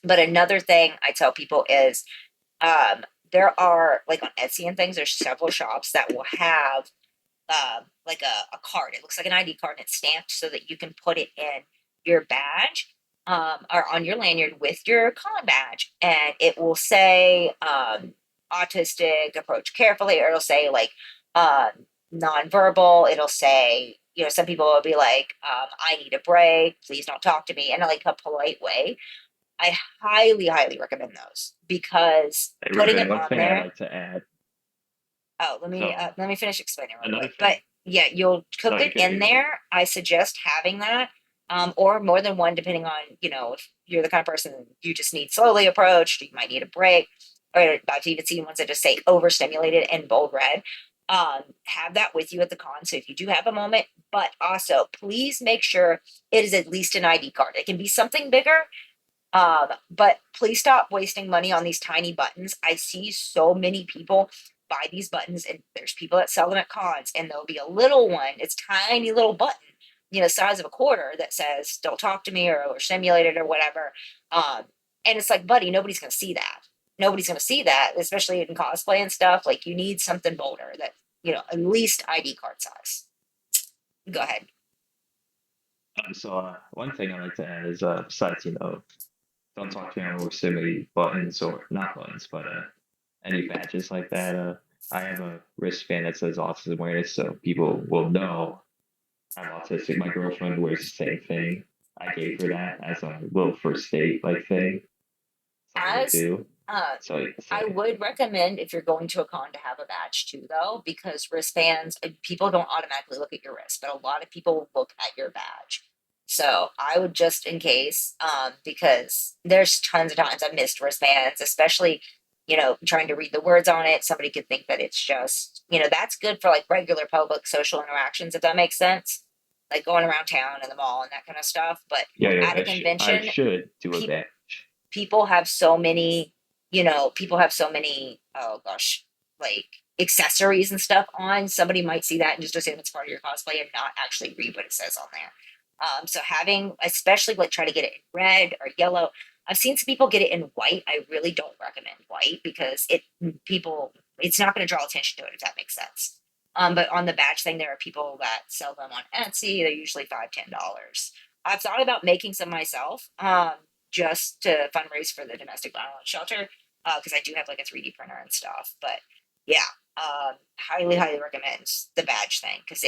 But another thing I tell people is um, there are like on Etsy and things, there's several shops that will have like a card. It looks like an ID card and it's stamped so that you can put it in your badge, or on your lanyard with your con badge, and it will say autistic, approach carefully, or it'll say like um, nonverbal. It'll say some people will be like I need a break, please don't talk to me, in like a polite way. I highly, highly recommend those because Hey, putting Ruben, it one on thing I'd there. like to add. Oh, So let me finish explaining really another quick. thing. But yeah, you'll No, cook you it could. in there. I suggest having that, or more than one, depending on if you're the kind of person you just need slowly approached, you might need a break, or I've even seen ones that just say overstimulated in bold red. have that with you at the con. So if you do have a moment, but also please make sure it is at least an ID card. It can be something bigger, but please stop wasting money on these tiny buttons. I see so many people buy these buttons, and there's people that sell them at cons, and there'll be a little one. It's tiny little button, size of a quarter that says "Don't talk to me" or "Simulated" or whatever. Um, and it's like, buddy, nobody's gonna see that. Nobody's gonna see that, especially in cosplay and stuff. Like, you need something bolder that at least ID card size. Go ahead. So one thing I like to add is besides don't talk to me on proximity buttons or not buttons, but any badges like that. I have a wristband that says autism awareness, so people will know I'm autistic. My girlfriend wears the same thing. I gave her that as a little first date like thing. Something to As do. uh, So I would recommend, if you're going to a con, to have a badge too, though, because wristbands, people don't automatically look at your wrist, but a lot of people will look at your badge. So I would, just in case, because there's tons of times I've missed wristbands, especially, trying to read the words on it. Somebody could think that it's just, that's good for like regular public social interactions, if that makes sense, like going around town and the mall and that kind of stuff. But yeah, at a I convention, should do a pe- badge. people have so many, people have so many, oh gosh, like accessories and stuff on. Somebody might see that and just assume it's part of your cosplay and not actually read what it says on there. So having, especially like, try to get it in red or yellow. I've seen some people get it in white. I really don't recommend white because it's not going to draw attention to it, if that makes sense. But on the badge thing, there are people that sell them on Etsy. They're usually $5-10. I've thought about making some myself. Just to fundraise for the domestic violence shelter, because I do have like a 3D printer and stuff. But yeah, highly recommend the badge thing, because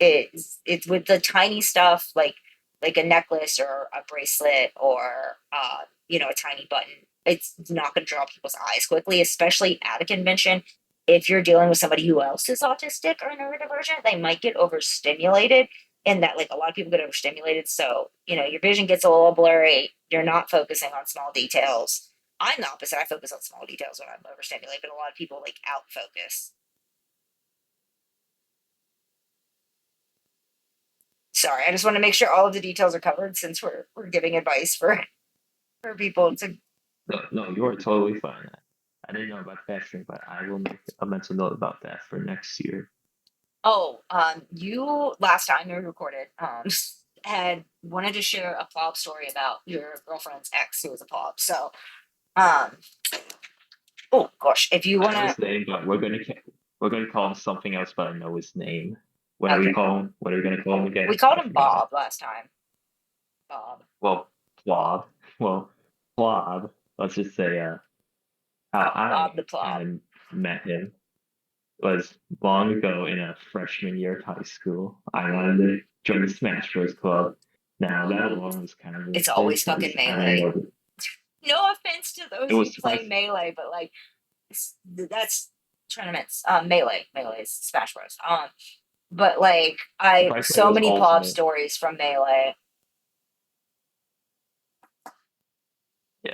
it's with the tiny stuff, like a necklace or a bracelet or a tiny button. It's not going to draw people's eyes quickly, especially at a convention. If you're dealing with somebody who else is autistic or neurodivergent, they might get overstimulated, and that, like, a lot of people get overstimulated. So, your vision gets a little blurry. You're not focusing on small details. I'm the opposite. I focus on small details when I'm overstimulated, but a lot of people like out focus. Sorry, I just want to make sure all of the details are covered, since we're giving advice for people to. No, you are totally fine. I didn't know about fashion, but I will make a mental note about that for next year. Oh, you, last time we recorded, had wanted to share a plob story about your girlfriend's ex who was a plob. So, um, oh gosh, if you I know wanna, his name, but we're gonna call him something else, but I know his name. What do we okay, call him? What are we gonna call him we again? called I him forgot. Bob last time. Bob. Well, Plob. Well, Plob. Let's just say how I Bob the plob. kind of met him was long ago in a freshman year of high school. I wanted to join the Smash Bros. Club. Now that alone was kind of It's impulse always fucking because I didn't melee. know No offense to it those who was play surprising. melee, but like, that's tournaments. Melee is Smash Bros. But like, I Surprisingly, it so was many plob ultimate. stories from melee.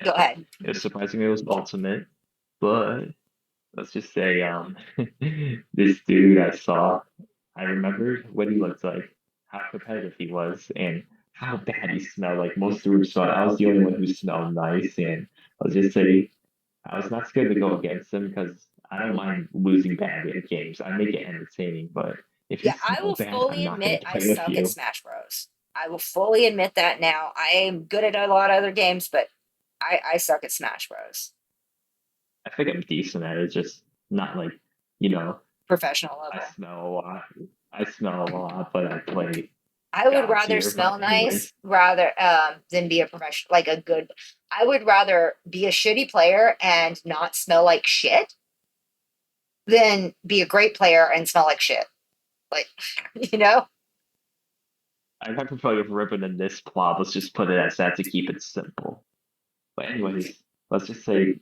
Go Yeah, ahead. it was surprisingly it was ultimate, but let's just say this dude I saw, I remembered what he looked like, how competitive he was, and how bad he smelled. Like most groups thought I was the only one who smelled nice, and let's just say I was not scared to go against him because I don't mind losing badly at games. I make it entertaining, but if you Yeah, I smell will bad, I'm fully not gonna admit I play with suck at you. Smash Bros. I will fully admit that now. I am good at a lot of other games, but I suck at Smash Bros. I think I'm decent at it, just not like, you know, Professional I level. smell a lot. I smell a lot, but I play I would God rather tier. But smell anyways, nice rather than be a professional, like a good. I would rather be a shitty player and not smell like shit than be a great player and smell like shit. Like, you know? I prefer if ribbon in this plot. Let's just put it as that to keep it simple. But anyways, let's just say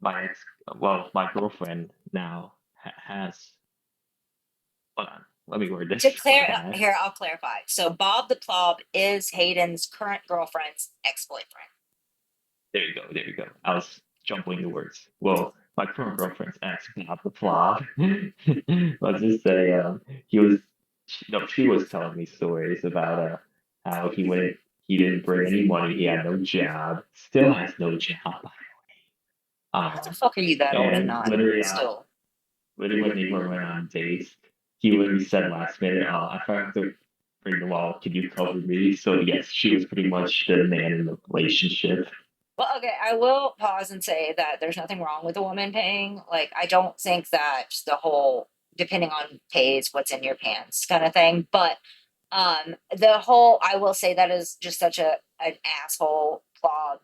my ex, well, my girlfriend now has. Hold on, let me word To this. My clear bad. here, I'll clarify. So Bob the Plob is Hayden's current girlfriend's ex-boyfriend. There you go. There you go. I was jumbling the words. Well, my current girlfriend's ex got the plob. Let's just say he was no, she was telling me stories about how he didn't bring any money, he had no job, still has no job. How the Um fuck are you that old and and not literally still? literally when they were went on dates, he literally said last minute, if I have to bring the wall, can you cover me? So yes, she was pretty much the man in the relationship. Well, okay, I will pause and say that there's nothing wrong with a woman paying. Like, I don't think that the whole depending on pays what's in your pants kind of thing. But the whole I will say that is just such an asshole claw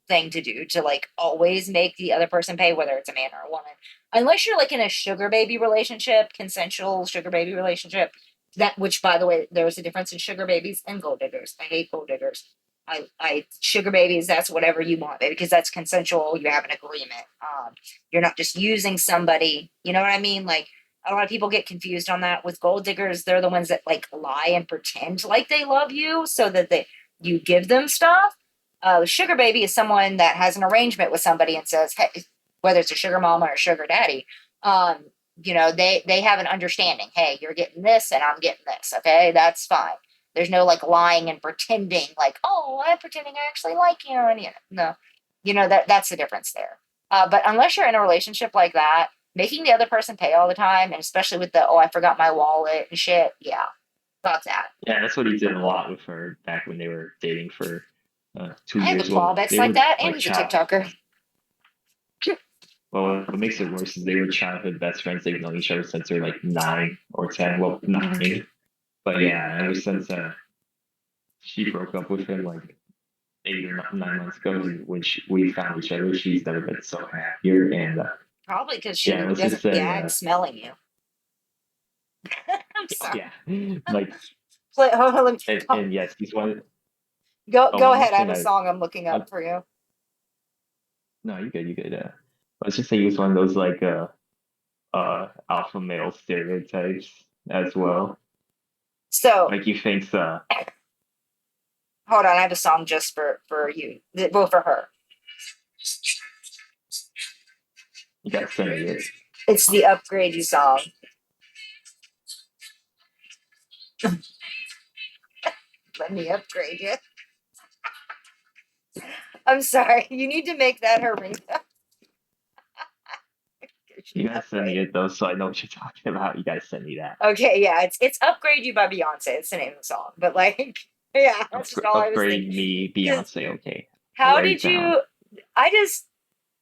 thing to do to like always make the other person pay, whether it's a man or a woman. Unless you're like in a sugar baby relationship, consensual sugar baby relationship. That which by the way, there's a difference in sugar babies and gold diggers. I hate gold diggers. I sugar babies, that's whatever you want, baby, because that's consensual. You have an agreement. You're not just using somebody. You know what I mean? Like a lot of people get confused on that with gold diggers. They're the ones that like lie and pretend like they love you so that you give them stuff. Sugar baby is someone that has an arrangement with somebody and says, hey, whether it's a sugar mama or a sugar daddy, um, they have an understanding. Hey, you're getting this and I'm getting this. Okay, that's fine. There's no like lying and pretending like, oh, I'm pretending I actually like you. And no, that's the difference there. But unless you're in a relationship like that, making the other person pay all the time, and especially with the, oh, I forgot my wallet and shit. Yeah, fuck that. Yeah, that's what he did a lot with her back when they were dating for two I have a years. Well, clawbacks they like were that, and like he's a child. TikToker. Well, what makes it worse is they were childhood best friends. They've known each other since they're like 9 or 10. Well, 9. But yeah, ever since she broke up with him like 8 or 9 months ago, when we found each other, she's never been so happier. And Probably because she yeah, let's just doesn't say, gag smelling you. I'm oh sorry. yeah, like Hold on, let me, and yes, he's one. go One more ahead. I have thing a song I'm looking I up for you. no, you good, you good. Let's just say he was one of those like alpha male stereotypes as well. So Like he thinks hold on, I have a song just for you. Well, for her. you gotta send me it. It's the upgrade you song. Let me upgrade you. I'm sorry. You need to make that her ringtone. You gotta send me Upgrade. it though, so I know what you're talking about. You gotta send me that. Okay, yeah, it's "Upgrade You" by Beyonce. It's the name of the song, but like, yeah, that's just all I was thinking. Upgrade me, 'Cause Beyonce. Okay, I'll how write it did down. you? I just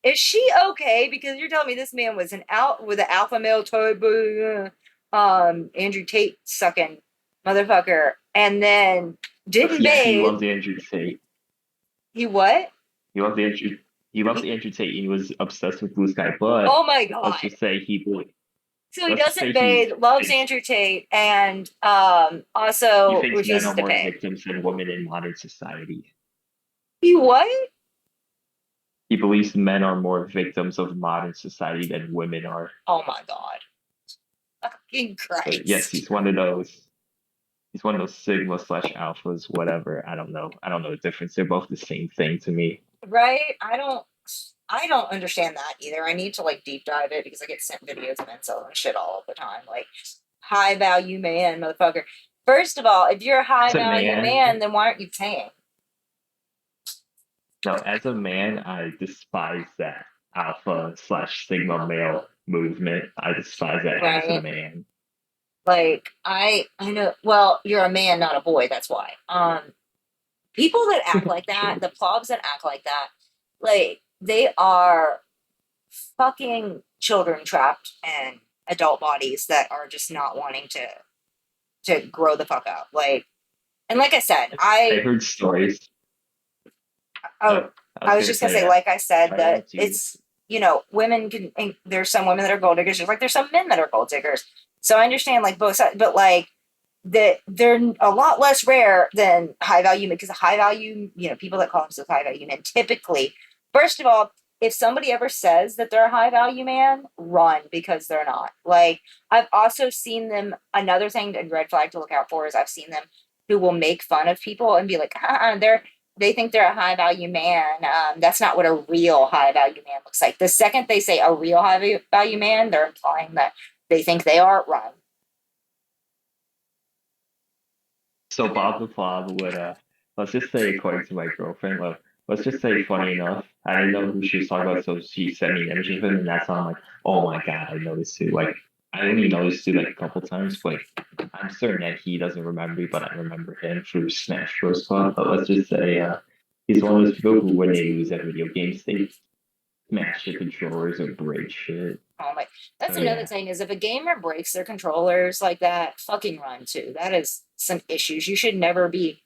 is she okay? Because you're telling me this man was an out with an alpha male type, Andrew Tate sucking motherfucker, and then didn't Yeah, he bathe. loves Andrew Tate. He what? He loves Andrew. He loves He, Andrew Tate. He was obsessed with Blue Sky, but oh my let's god! just say So he let's just say doesn't bathe, loves thinks Andrew Tate, and he also thinks men refuses are to more pay. victims than women in modern society. He what? He believes men are more victims of modern society than women are. Oh my god! Fucking But yes, Christ! he's one of those. He's one of those sigma slash alphas, whatever. I don't know. I don't know the difference. They're both the same thing to me. Right? I don't understand that either. I need to like deep dive it because I get sent videos of incel and shit all the time. Like high value man, motherfucker. First of all, if you're a high As a value man, man, then why aren't you paying? no, as a man, I despise that alpha slash sigma male movement. I despise that as a Right? man. Like I know. Well, you're a man, not a boy. That's why. People that act like that, True. the plobs that act like that, like they are fucking children trapped in adult bodies that are just not wanting to grow the fuck up. Like, and like I said, I heard stories. oh, Uh, I I was was gonna just gonna say, say, like I said, right that on to you. it's women can. And there's some women that are gold diggers, just like there's some men that are gold diggers. So I understand like both sides, but like that they're a lot less rare than high value men because high value, people that call themselves high value men typically, first of all, if somebody ever says that they're a high value man, run because they're not. Like I've also seen them. Another thing and red flag to look out for is I've seen them who will make fun of people and be like, they're they think they're a high value man. That's not what a real high value man looks like. The second they say a real high value man, they're implying that they think they are. Run. So Bob the Plob would let's just say according to my girlfriend, well, let's just say funny enough, I didn't know who she was talking about, so she sent me an image of him and that's how I'm like, oh my god, I noticed too. Like I only noticed too like a couple times, but I'm certain that he doesn't remember me, but I remember him through Smash Bros. Club. But let's just say he's one of those people who when they lose at video games they smash the controllers or break shit. Oh my, that's So another yeah. thing is if a gamer breaks their controllers like that, fucking run too. That is some issues. You should never be,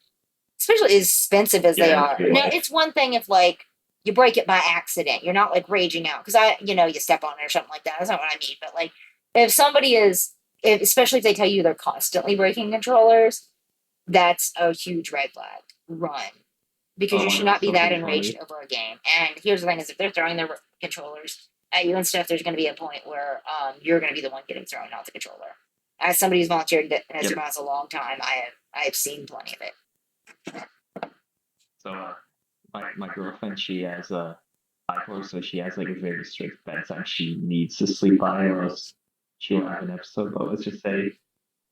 especially as expensive as they Yeah, are. real Now, life. it's one thing if like you break it by accident, you're not like raging out because you step on it or something like that. That's not what I mean. But like if somebody is, especially if they tell you they're constantly breaking controllers, that's a huge red flag. Run because you Oh, should and not be that something enraged funny. over a game. And here's the thing: is if they're throwing their controllers at you and stuff, there's going to be a point where you're going to be the one getting thrown, not the controller. As somebody who's volunteered in this Yep. for a long time, I have seen plenty of it. So my girlfriend, she has bipolar, so she has like a very strict bedtime. She needs to sleep by, or else she'll have an episode. But let's just say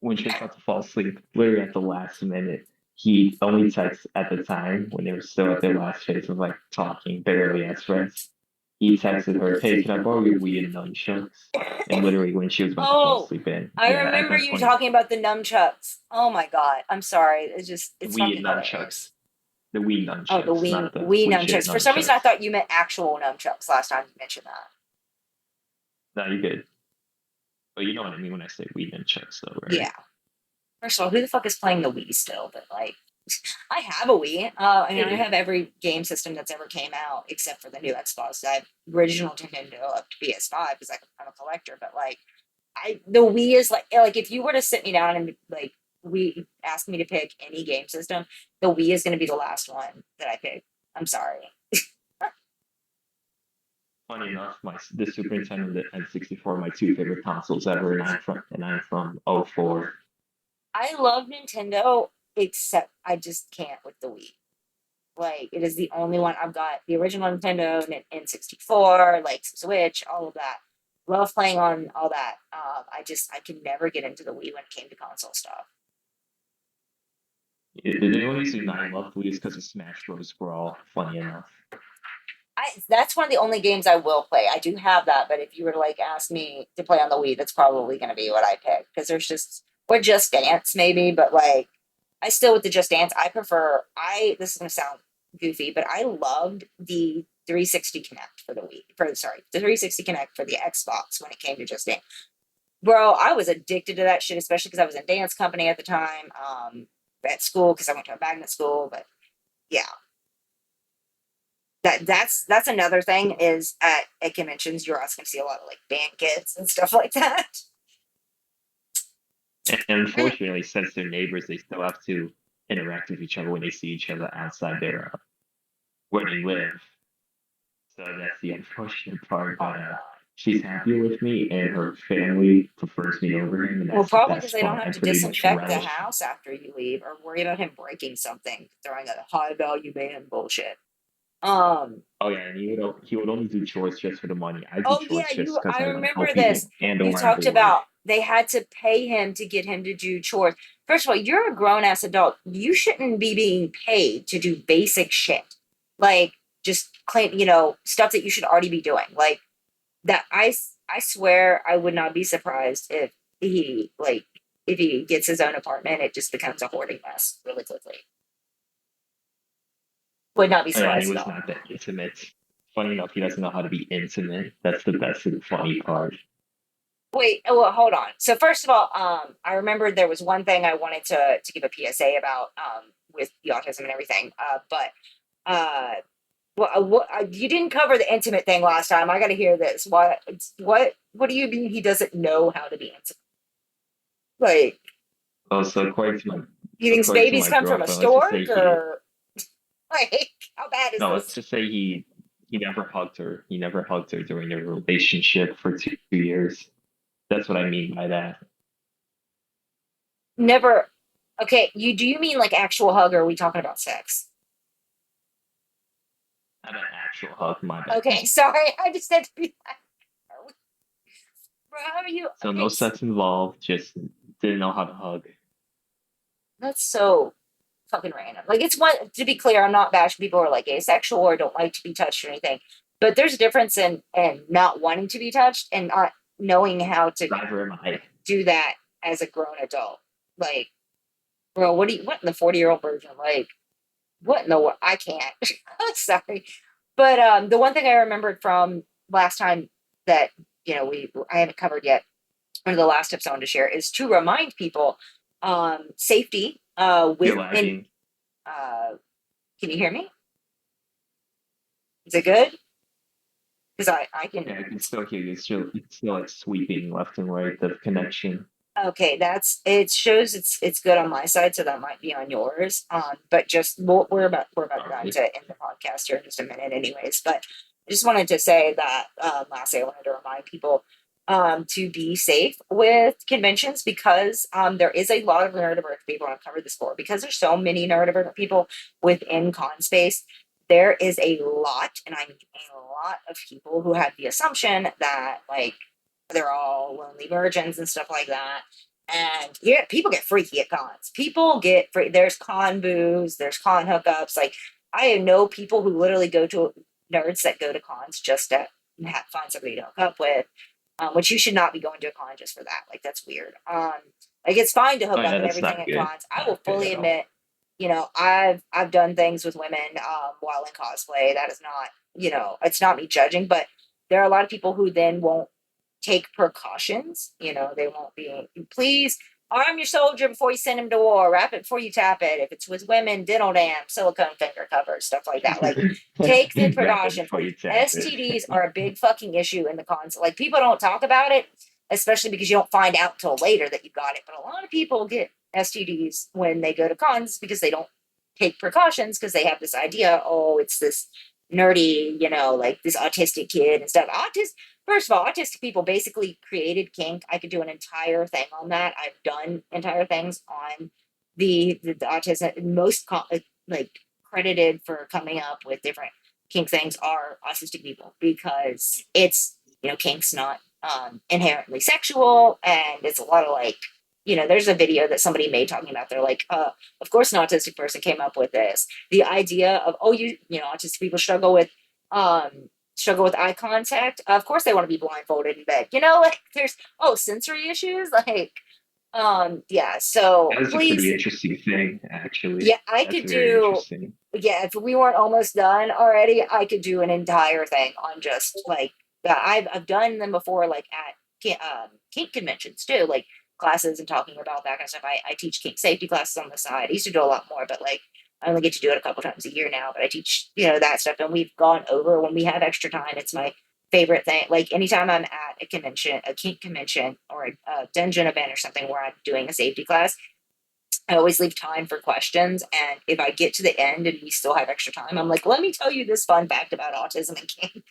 when she's about to fall asleep, literally at the last minute, he only texts at the time when they were still at their last phase of like talking barely as friends. He texted her, "Hey, can I borrow your Wii and nunchucks?" And literally when she was about to fall Oh, asleep, in I yeah, at remember that you point, talking about the nunchucks. Oh my god, I'm sorry. the It's Wii fucking and hilarious. nunchucks, the Wii Oh, the nunchucks, Wii not the Wii legit nunchucks. For some reason, I nunchucks. thought you meant actual nunchucks last time you mentioned that. No, you good. But you know what I mean when I say Wii nunchucks, though, right? Yeah. First of all, who the fuck is playing the Wii still? But like, I have a Wii. I mean, I Hey, have every game system that's ever came out except for the new Xbox. I have original Nintendo up to PS5 because I'm a collector. But like, the Wii is like if you were to sit me down and like we ask me to pick any game system, the Wii is going to be the last one that I pick. I'm sorry. funny enough, the Super Nintendo and the N64 are my two favorite consoles ever, and I'm from '04. I love Nintendo, except I just can't with the Wii. Like it is the only one I've got the original Nintendo, N64, like Switch, all of that. Love playing on all that. I can never get into the Wii when it came to console stuff. The only reason I love Wii is because of Smash Bros. Brawl. Funny enough. That's one of the only games I will play. I do have that, but if you were to like ask me to play on the Wii, that's probably going to be what I pick because there's just or Just Dance maybe, but like I still with the Just Dance, I prefer. I This is going to sound goofy, but I loved the 360 Connect for the Wii. The 360 Connect for the Xbox when it came to Just Dance. Bro, I was addicted to that shit, especially because I was in dance company at the time, at school because I went to a magnet school. But yeah, that's another thing is at conventions you're also going to see a lot of like band kits and stuff like that. And unfortunately, since they're neighbors, they still have to interact with each other when they see each other outside their where they live. So that's the unfortunate part. Oh But god. she's happy with me, and her family prefers me over him, and Well, that's the probably because best they don't part. have I to pretty much disinfect the relish. house after you leave or worry about him breaking something, throwing a high value band bullshit. Um, Oh yeah, and he would only do chores just for the money. I do oh yeah, chores just because I I want to remember help people this. and You or I'm talked bored. about they had to pay him to get him to do chores. First of all, you're a grown ass adult. You shouldn't be being paid to do basic shit. Like just clean, stuff that you should already be doing. Like that I swear I would not be surprised if he gets his own apartment, it just becomes a hoarding mess really quickly. Would not be Oh, yeah, and he surprised at was all. not that intimate. Funny enough, he doesn't know how to be intimate. That's the best and funny part. Wait, oh, well, hold on. So first of all, I remember there was one thing I wanted to give a PSA about with the autism and everything. But uh, you didn't cover the intimate thing last time. I got to hear this. What do you mean he doesn't know how to be intimate? Like Oh, so he thinks according to babies my come from a girlfriend, let's just say stork, he or like how bad is no, let's this? just say he never hugged her. He never hugged her during their relationship for 2 years. That's what I mean by that. Never. Okay, do you mean like actual hug, or are we talking about sex? I meant actual hug, my bad. Okay, sorry. I just had to be like, bro, how are you? So Okay, no sex involved, just didn't know how to hug. that's so fucking random. Like, it's one, to be clear, I'm not bashing people who are like asexual or don't like to be touched or anything, but there's a difference in not wanting to be touched and not knowing how to Neither am I. do that as a grown adult. Like, bro, what in the 40-year-old version? Like, what in the what? I can't. Sorry. But the one thing I remembered from last time that, I haven't covered yet, one of the last tips I wanted to share is to remind people safety You're within lagging. can you hear me? Is it good? Because I can. Yeah, I can still hear you. It's still like sweeping left and right, the connection. Okay, it shows it's good on my side, so that might be on yours. But just we're about done Sorry. to end the podcast here in just a minute, anyways. But I just wanted to say that lastly, I wanted to remind people to be safe with conventions because there is a lot of neurodivergent people. I've covered this before because there's so many neurodivergent people within con space. There is a lot, and I mean a lot of people who have the assumption that like they're all lonely virgins and stuff like that. And yeah, people get freaky at cons. People get free. There's con booze, there's con hookups. Like I know people who literally go to nerds that go to cons just to find somebody to hook up with. Which you should not be going to a con just for that. Like that's weird. Like it's fine to Oh hook up yeah, and that's everything not at good. cons. I will Not good fully at all. admit, I've done things with women while in cosplay. That is not, it's not me judging, but there are a lot of people who then won't take precautions. They won't be, please arm your soldier before you send him to war, wrap it before you tap it. If it's with women, dental dam, silicone finger covers, stuff like that. Like, take the Wrap it precautions. before you tap it. STDs are a big fucking issue in the cons. Like, people don't talk about it, especially because you don't find out till later that you got it. But a lot of people get STDs when they go to cons because they don't take precautions because they have this idea, oh, it's this nerdy, like this autistic kid and stuff. First of all, autistic people basically created kink. I could do an entire thing on that. I've done entire things on the autism. Like credited for coming up with different kink things are autistic people because it's kink's not inherently sexual and it's a lot of like there's a video that somebody made talking about they're like of course an autistic person came up with this, the idea of autistic people struggle with eye contact. Of course they want to be blindfolded in bed. Like there's sensory issues. Like yeah. So That is a pretty please, interesting thing, actually. yeah, I That's could very do. interesting. Yeah, if we weren't almost done already, I could do an entire thing on just like I've done them before, like at kink conventions too, like classes and talking about that kind of stuff. I teach kink safety classes on the side. I used to do a lot more, but like I only get to do it a couple times a year now. But I teach that stuff, and we've gone over when we have extra time. It's my favorite thing. Like anytime I'm at a convention, a kink convention, or a dungeon event or something where I'm doing a safety class, I always leave time for questions. And if I get to the end and we still have extra time, I'm like, let me tell you this fun fact about autism and kink.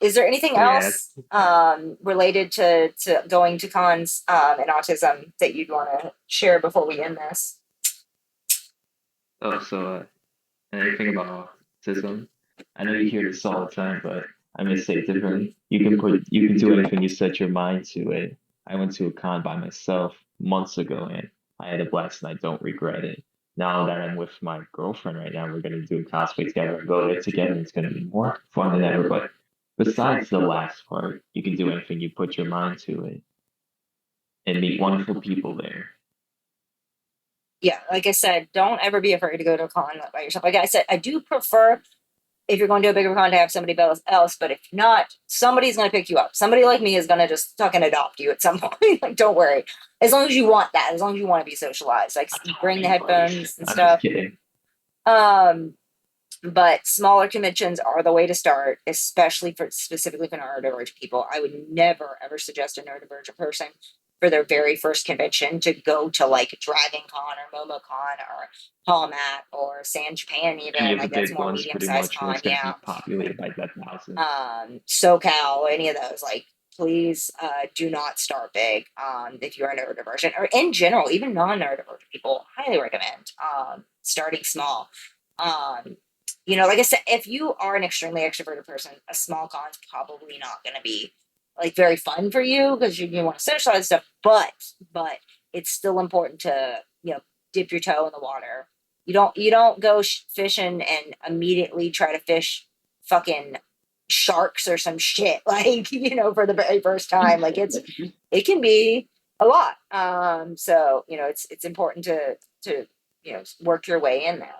Is there anything Oh yeah. else related to going to cons and autism that you'd want to share before we end this? Oh, so anything about autism? I know you hear this all the time, but I'm gonna say it differently. You can do anything you set your mind to it. I went to a con by myself months ago and I had a blast and I don't regret it. Now that I'm with my girlfriend right now, we're gonna do a cosplay together and go there together. It's gonna be more fun than ever. But besides the last part, you can do anything you put your mind to it and meet wonderful people there. Yeah, like I said, don't ever be afraid to go to a con by yourself. Like I said, I do prefer if you're going to a bigger con to have somebody else, but if not, somebody's going to pick you up. Somebody like me is going to just fucking adopt you at some point. Like, don't worry. As long as you want that, as long as you want to be socialized, like you bring the headphones and I'm just stuff. kidding. But smaller conventions are the way to start, especially specifically for neurodivergent people. I would never ever suggest a neurodivergent person for their very first convention to go to like Dragon Con or MomoCon or Palmat or San Japan Any even. of the Like that's big more ones, medium pretty sized much, where con, it's going to yeah. be populated by that thousand. SoCal, any of those, like please do not start big. If you're a neurodivergent or in general, even non-neurodivergent people, highly recommend starting small. Like I said, if you are an extremely extroverted person, a small con's probably not going to be like very fun for you because you want to socialize and stuff. But it's still important to dip your toe in the water. You don't go fishing and immediately try to fish fucking sharks or some shit like for the very first time. Like it can be a lot. So it's important to work your way in there.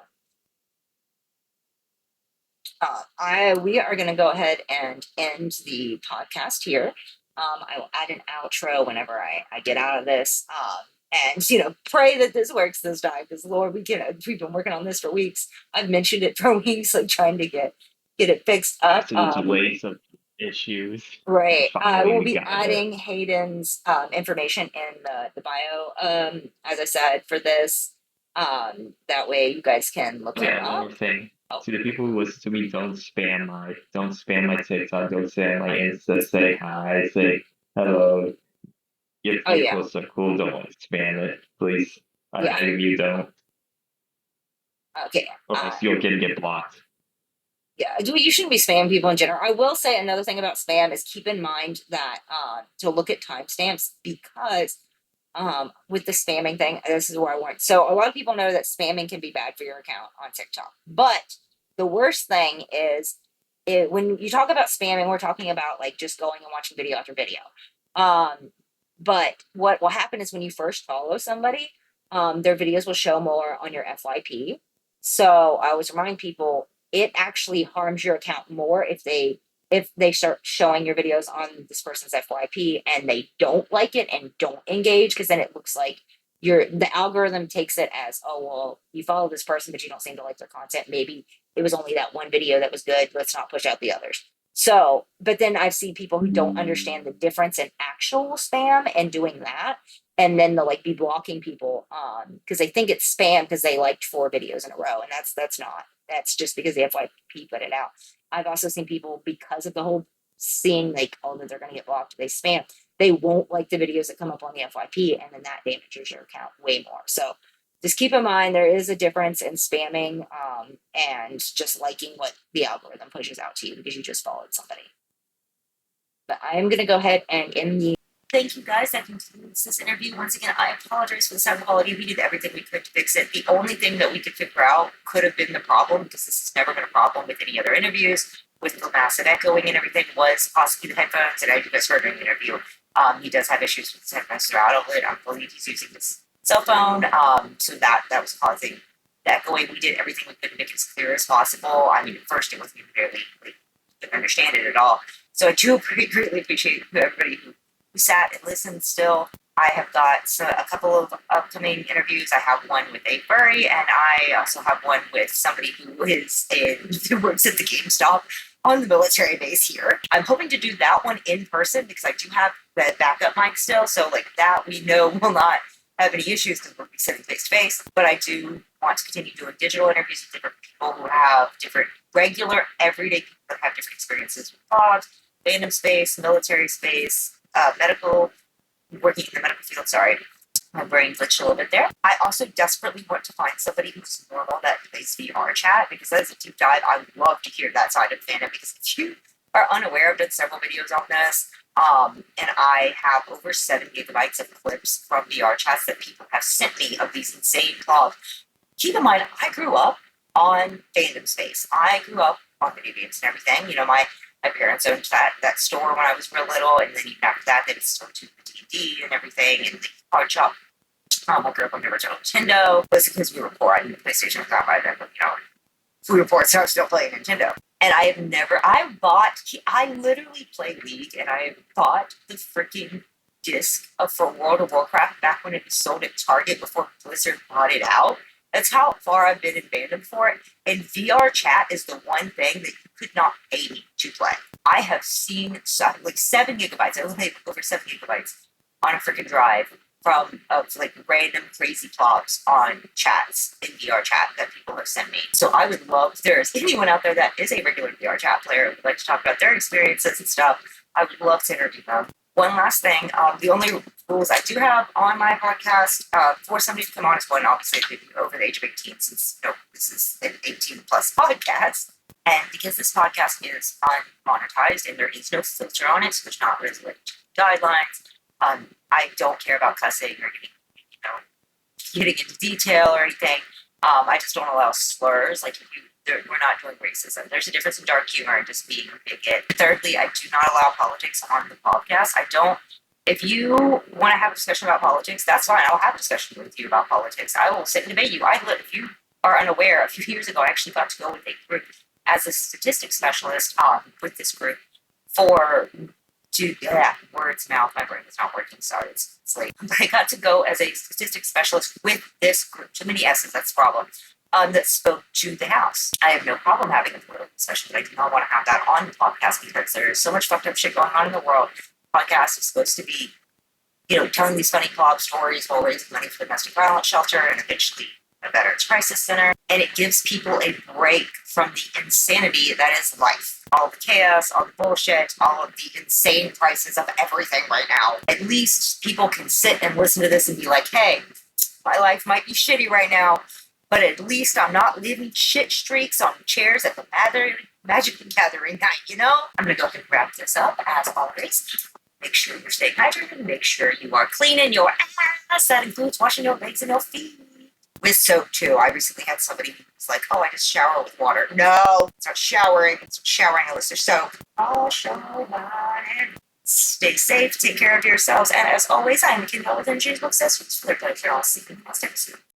We are going to go ahead and end the podcast here. I will add an outro whenever I get out of this. And pray that this works this time, because Lord, we've been working on this for weeks. I've mentioned it for weeks, like trying to get it fixed up. After the delays of issues, Right. finally We'll we be got adding it. Hayden's information in the bio, as I said, for this. That way you guys can look him Yeah, one up. more thing. Oh, To the people who listen to me, don't spam my TikTok, don't spam my Insta, say hi, say hello. If oh your yeah. posts are cool, don't spam it, please. I Yeah. beg of you, don't, Okay. or else you'll get blocked. Yeah, you shouldn't be spamming people in general. I will say another thing about spam is keep in mind that to look at timestamps, because with the spamming thing, this is where I want. So a lot of people know that spamming can be bad for your account on TikTok, but the worst thing is when you talk about spamming, we're talking about like just going and watching video after video. But what will happen is when you first follow somebody, their videos will show more on your FYP. So I was reminding people it actually harms your account more if they start showing your videos on this person's FYP and they don't like it and don't engage, because then it looks like the algorithm takes it as, oh well, you follow this person but you don't seem to like their content. Maybe it was only that one video that was good. Let's not push out the others. So, but then I've seen people who don't understand the difference in actual spam and doing that, and then they'll like be blocking people because they think it's spam because they liked 4 videos in a row, and that's not. That's just because the FYP put it out. I've also seen people, because of the whole seeing like, oh, that they're going to get blocked, they spam. They won't like the videos that come up on the FYP, and then that damages your account way more. So just keep in mind there is a difference in spamming and just liking what the algorithm pushes out to you because you just followed somebody. But I am going to go ahead and end the. Thank you guys. That concludes this interview. Once again, I apologize for the sound quality. We did everything we could to fix it. The only thing that we could figure out could have been the problem, because this has never been a problem with any other interviews, with the massive echoing and everything, was possibly the headphones. And as you guys heard during the interview, he does have issues with his headphones throughout all of it. I believe he's using his cell phone, so that was causing the echoing. We did everything we could to make it as clear as possible. I mean, at first it wasn't even barely, didn't understand it at all. So I do greatly appreciate everybody who sat and listened still. I have got a couple of upcoming interviews. I have one with a furry, and I also have one with somebody who works at the GameStop on the military base here. I'm hoping to do that one in person because I do have the backup mic still, so like that we know will not have any issues because we'll be sitting face to face. But I do want to continue doing digital interviews with different people who have different regular, everyday people that have different experiences with dogs, fandom space, military space, medical, working in the medical field. Sorry, my brain glitched a little bit there. I also desperately want to find somebody who's normal that plays VR chat, because that is a deep dive. I would love to hear that side of fandom, because if you are unaware, I've done several videos on this. And I have over 7 gigabytes of clips from VR chats that people have sent me of these insane plob. Keep in mind, I grew up on fandom space. I grew up on video games and everything. My parents owned that store when I was real little, and then after that, they sold to the D&D and everything, and the card shop. I grew up on the original Nintendo. That's because we were poor. I knew PlayStation was out by then, but we were poor, so I was still playing Nintendo. And I literally played League, and I bought the freaking disc for World of Warcraft back when it was sold at Target before Blizzard bought it out. That's how far I've been in fandom for it. And VR chat is the one thing that you could not pay me to play. I have seen like 7 gigabytes. I only over 7 gigabytes on a freaking drive of like random crazy plops on chats in VR chat that people have sent me. So I would love, if there's anyone out there that is a regular VR chat player and would like to talk about their experiences and stuff, I would love to interview them. one last thing. The only rules I do have on my podcast for somebody to come on is one, obviously, to be over the age of 18, since this is an 18 plus podcast. And because this podcast is unmonetized and there is no filter on it, so there's not really guidelines, I don't care about cussing or getting into detail or anything. I just don't allow slurs. Like, we're not doing racism. There's a difference in dark humor and just being a bigot. Thirdly, I do not allow politics on the podcast. I don't. If you want to have a discussion about politics, that's fine. I'll have a discussion with you about politics. I will sit and debate you. If you are unaware, a few years ago, I actually got to go with a group as a statistics specialist with this group words, mouth, my brain is not working, sorry, it's late. But I got to go as a statistics specialist with this group, too many S's, that's the problem, that spoke to the House. I have no problem having a political discussion, but I do not want to have that on the podcast because there's so much fucked up shit going on in the world. The podcast is supposed to be, telling these funny plob stories while raising money for the domestic violence shelter and eventually a Veterans Crisis Center. And it gives people a break from the insanity that is life. All the chaos, all the bullshit, all of the insane prices of everything right now. At least people can sit and listen to this and be like, hey, my life might be shitty right now, but at least I'm not living shit streaks on chairs at the Magic the Gathering night, I'm going to go ahead and wrap this up as always. Make sure you're staying hydrated. Make sure you are cleaning your ass. That includes washing your legs and your feet. With soap too. I recently had somebody who was like, oh, I just shower with water. No, it's not showering. It's showering with your soap. I'll show mine. Stay safe. Take care of yourselves. And as always, I'm Kendall with Energy's Book Sessions for their pleasure. I'll see you in the next episode.